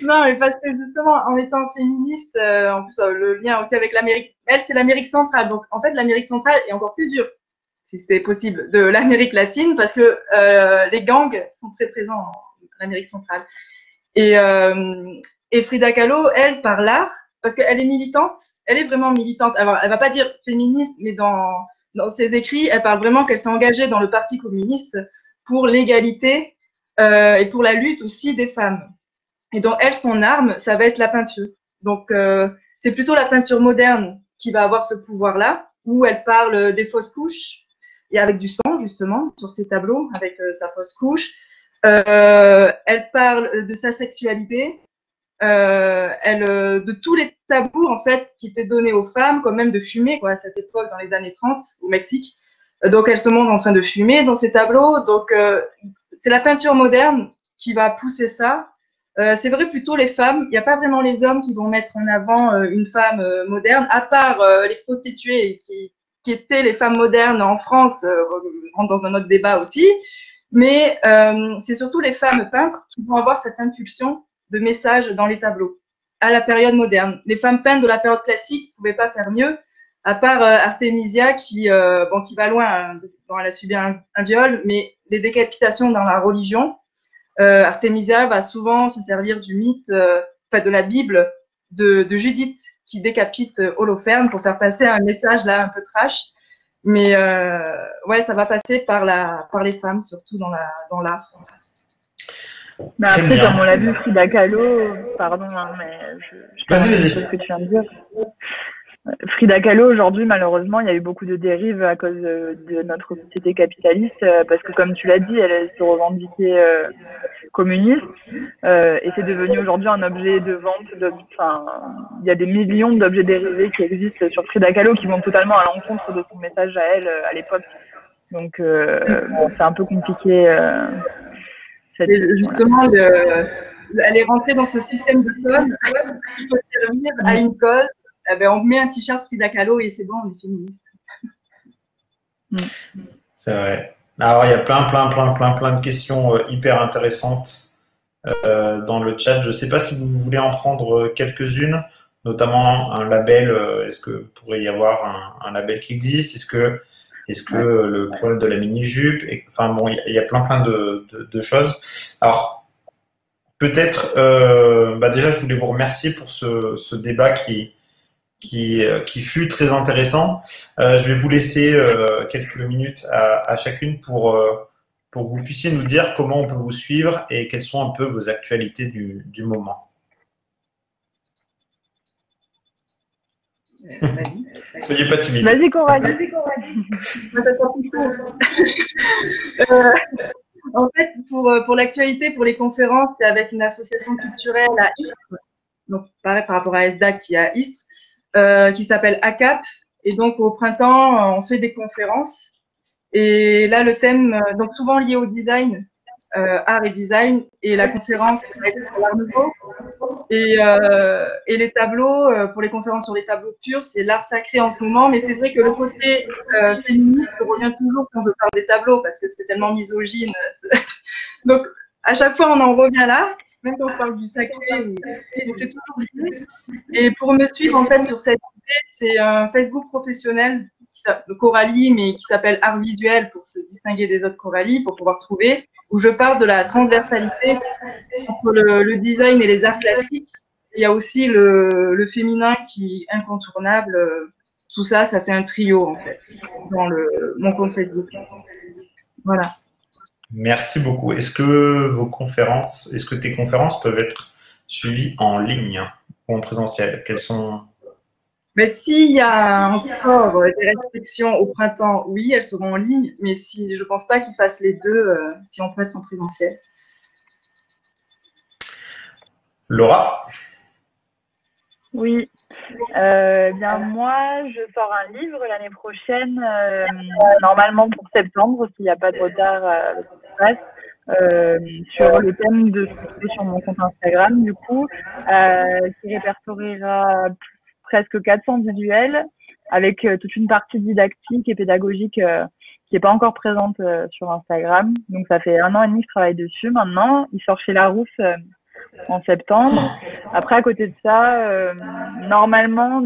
Non, mais parce que justement, en étant féministe, en plus, le lien aussi avec l'Amérique. Elle, c'est l'Amérique centrale. Donc, en fait, l'Amérique centrale est encore plus dure, si c'était possible, de l'Amérique latine, parce que les gangs sont très présents en Amérique centrale. Et Frida Kahlo, elle, par l'art, parce qu'elle est militante, elle est vraiment militante. Alors, elle va pas dire féministe, mais dans ses écrits, elle parle vraiment qu'elle s'est engagée dans le Parti communiste pour l'égalité et pour la lutte aussi des femmes. Et donc, elle, son arme, ça va être la peinture. Donc, c'est plutôt la peinture moderne qui va avoir ce pouvoir-là, où elle parle des fausses couches, et avec du sang, justement, sur ses tableaux, avec sa fausse couche. Elle parle de sa sexualité, de tous les tabous, en fait, qui étaient donnés aux femmes, comme même de fumer, quoi, à cette époque, dans les années 30, au Mexique. Donc, elle se montre en train de fumer dans ses tableaux. Donc, c'est la peinture moderne qui va pousser ça. C'est vrai, plutôt les femmes. Il n'y a pas vraiment les hommes qui vont mettre en avant une femme moderne, à part les prostituées qui étaient les femmes modernes en France, on rentre dans un autre débat aussi. Mais c'est surtout les femmes peintres qui vont avoir cette impulsion de message dans les tableaux à la période moderne. Les femmes peintres de la période classique ne pouvaient pas faire mieux, à part Artemisia qui va loin, elle a subi un viol, mais les décapitations dans la religion, Artemisia va souvent se servir du mythe, de la Bible de Judith qui décapite Holoferne pour faire passer un message là un peu trash. Mais ouais, ça va passer par les femmes, surtout dans l'art. Mais après, comme on l'a vu, Frida Kahlo, pardon, hein, mais je ce que tu viens de dire. Frida Kahlo, aujourd'hui, malheureusement, il y a eu beaucoup de dérives à cause de notre société capitaliste, parce que, comme tu l'as dit, elle se revendiquait communiste, et c'est devenu aujourd'hui un objet de vente. Il y a des millions d'objets dérivés qui existent sur Frida Kahlo qui vont totalement à l'encontre de son message à elle à l'époque. Donc, c'est un peu compliqué. cette justement, elle est rentrée dans ce système de com qui peut servir à une cause. Eh ben, on met un t-shirt Frida Kahlo et c'est bon, on est féministe. C'est vrai. Alors, il y a plein de questions hyper intéressantes dans le chat. Je ne sais pas si vous voulez en prendre quelques-unes, notamment un label. Est-ce que pourrait y avoir un label qui existe? Est-ce que le problème de la mini-jupe? Enfin bon, il y a plein de choses. Alors, peut-être, déjà, je voulais vous remercier pour ce débat qui fut très intéressant. Je vais vous laisser quelques minutes à chacune pour que vous puissiez nous dire comment on peut vous suivre et quelles sont un peu vos actualités du moment. Soyez pas timide. Vas-y, Coralie. En fait, pour l'actualité, pour les conférences, c'est avec une association culturelle à Istres. Donc, pareil par rapport à ESDA qui est à Istres. Qui s'appelle ACAP. Et donc, au printemps, on fait des conférences. Et là, le thème, donc souvent lié au design, art et design. Et la conférence va être sur l'art nouveau. Et les tableaux, pour les conférences sur les tableaux purs, c'est l'art sacré en ce moment. Mais c'est vrai que le côté féministe revient toujours quand on veut faire des tableaux parce que c'est tellement misogyne. Donc, à chaque fois, on en revient là. Même quand on parle du sacré, c'est toujours lié. Et pour me suivre en fait sur cette idée, c'est un Facebook professionnel de Coralie, mais qui s'appelle Art Visuel pour se distinguer des autres Coralie, pour pouvoir trouver, où je parle de la transversalité entre le design et les arts classiques. Il y a aussi le féminin qui est incontournable. Tout ça, ça fait un trio en fait dans mon compte Facebook. Voilà. Merci beaucoup. Est-ce que tes conférences peuvent être suivies en ligne ou en présentiel? Quelles sont? Mais s'il y a encore des restrictions au printemps, oui, elles seront en ligne. Mais je ne pense pas qu'ils fassent les deux si on peut être en présentiel. Laura? Oui. Bien moi, je sors un livre l'année prochaine, normalement pour septembre, s'il n'y a pas de retard sur le thème de ce que je fais sur mon compte Instagram, du coup, qui répertoriera presque 400 visuels avec toute une partie didactique et pédagogique qui n'est pas encore présente sur Instagram. Donc ça fait 1 an et demi que je travaille dessus maintenant. Il sort chez Larousse en septembre. Après, à côté de ça, normalement,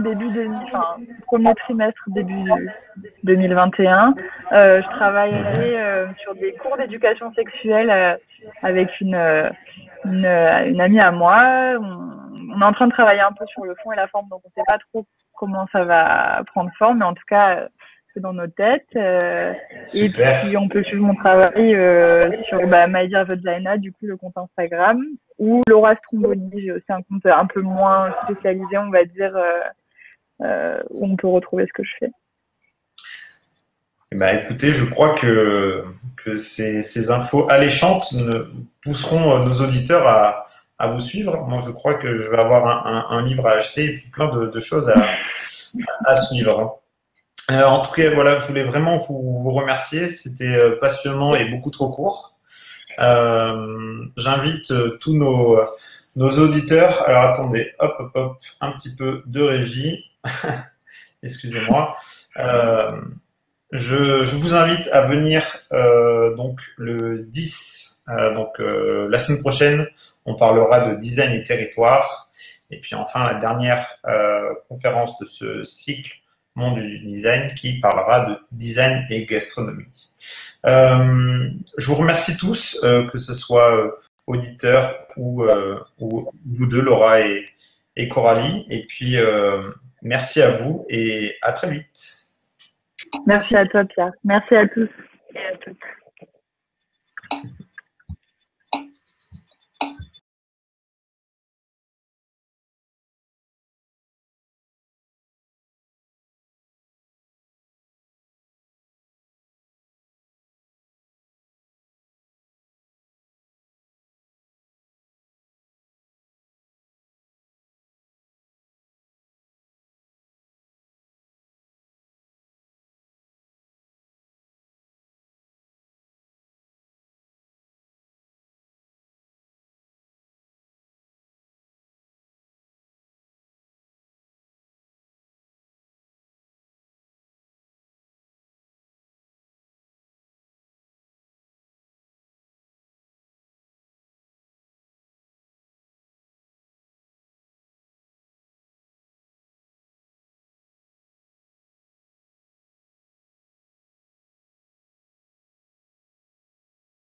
premier trimestre début 2021, je travaillerai sur des cours d'éducation sexuelle avec une amie à moi. On est en train de travailler un peu sur le fond et la forme, donc on ne sait pas trop comment ça va prendre forme, mais en tout cas, c'est dans nos têtes. Et puis, on peut suivre mon travail sur My Dear Vagina, du coup, le compte Instagram, ou Laura Stromboni. J'ai aussi un compte un peu moins spécialisé, on va dire, où on peut retrouver ce que je fais. Écoutez, je crois que ces infos alléchantes pousseront nos auditeurs à vous suivre. Moi, je crois que je vais avoir un livre à acheter et puis plein de choses à suivre. En tout cas, voilà, je voulais vraiment vous remercier. C'était passionnant et beaucoup trop court. J'invite tous nos auditeurs. Alors, attendez, hop, un petit peu de régie. Excusez-moi. Je vous invite à venir donc le 10, la semaine prochaine, on parlera de design et territoire. Et puis enfin, la dernière conférence de ce cycle Monde du design qui parlera de design et gastronomie. Je vous remercie tous, que ce soit auditeurs ou vous deux, Laura et Coralie. Et puis, merci à vous et à très vite. Merci à toi, Pierre. Merci à tous et à toutes.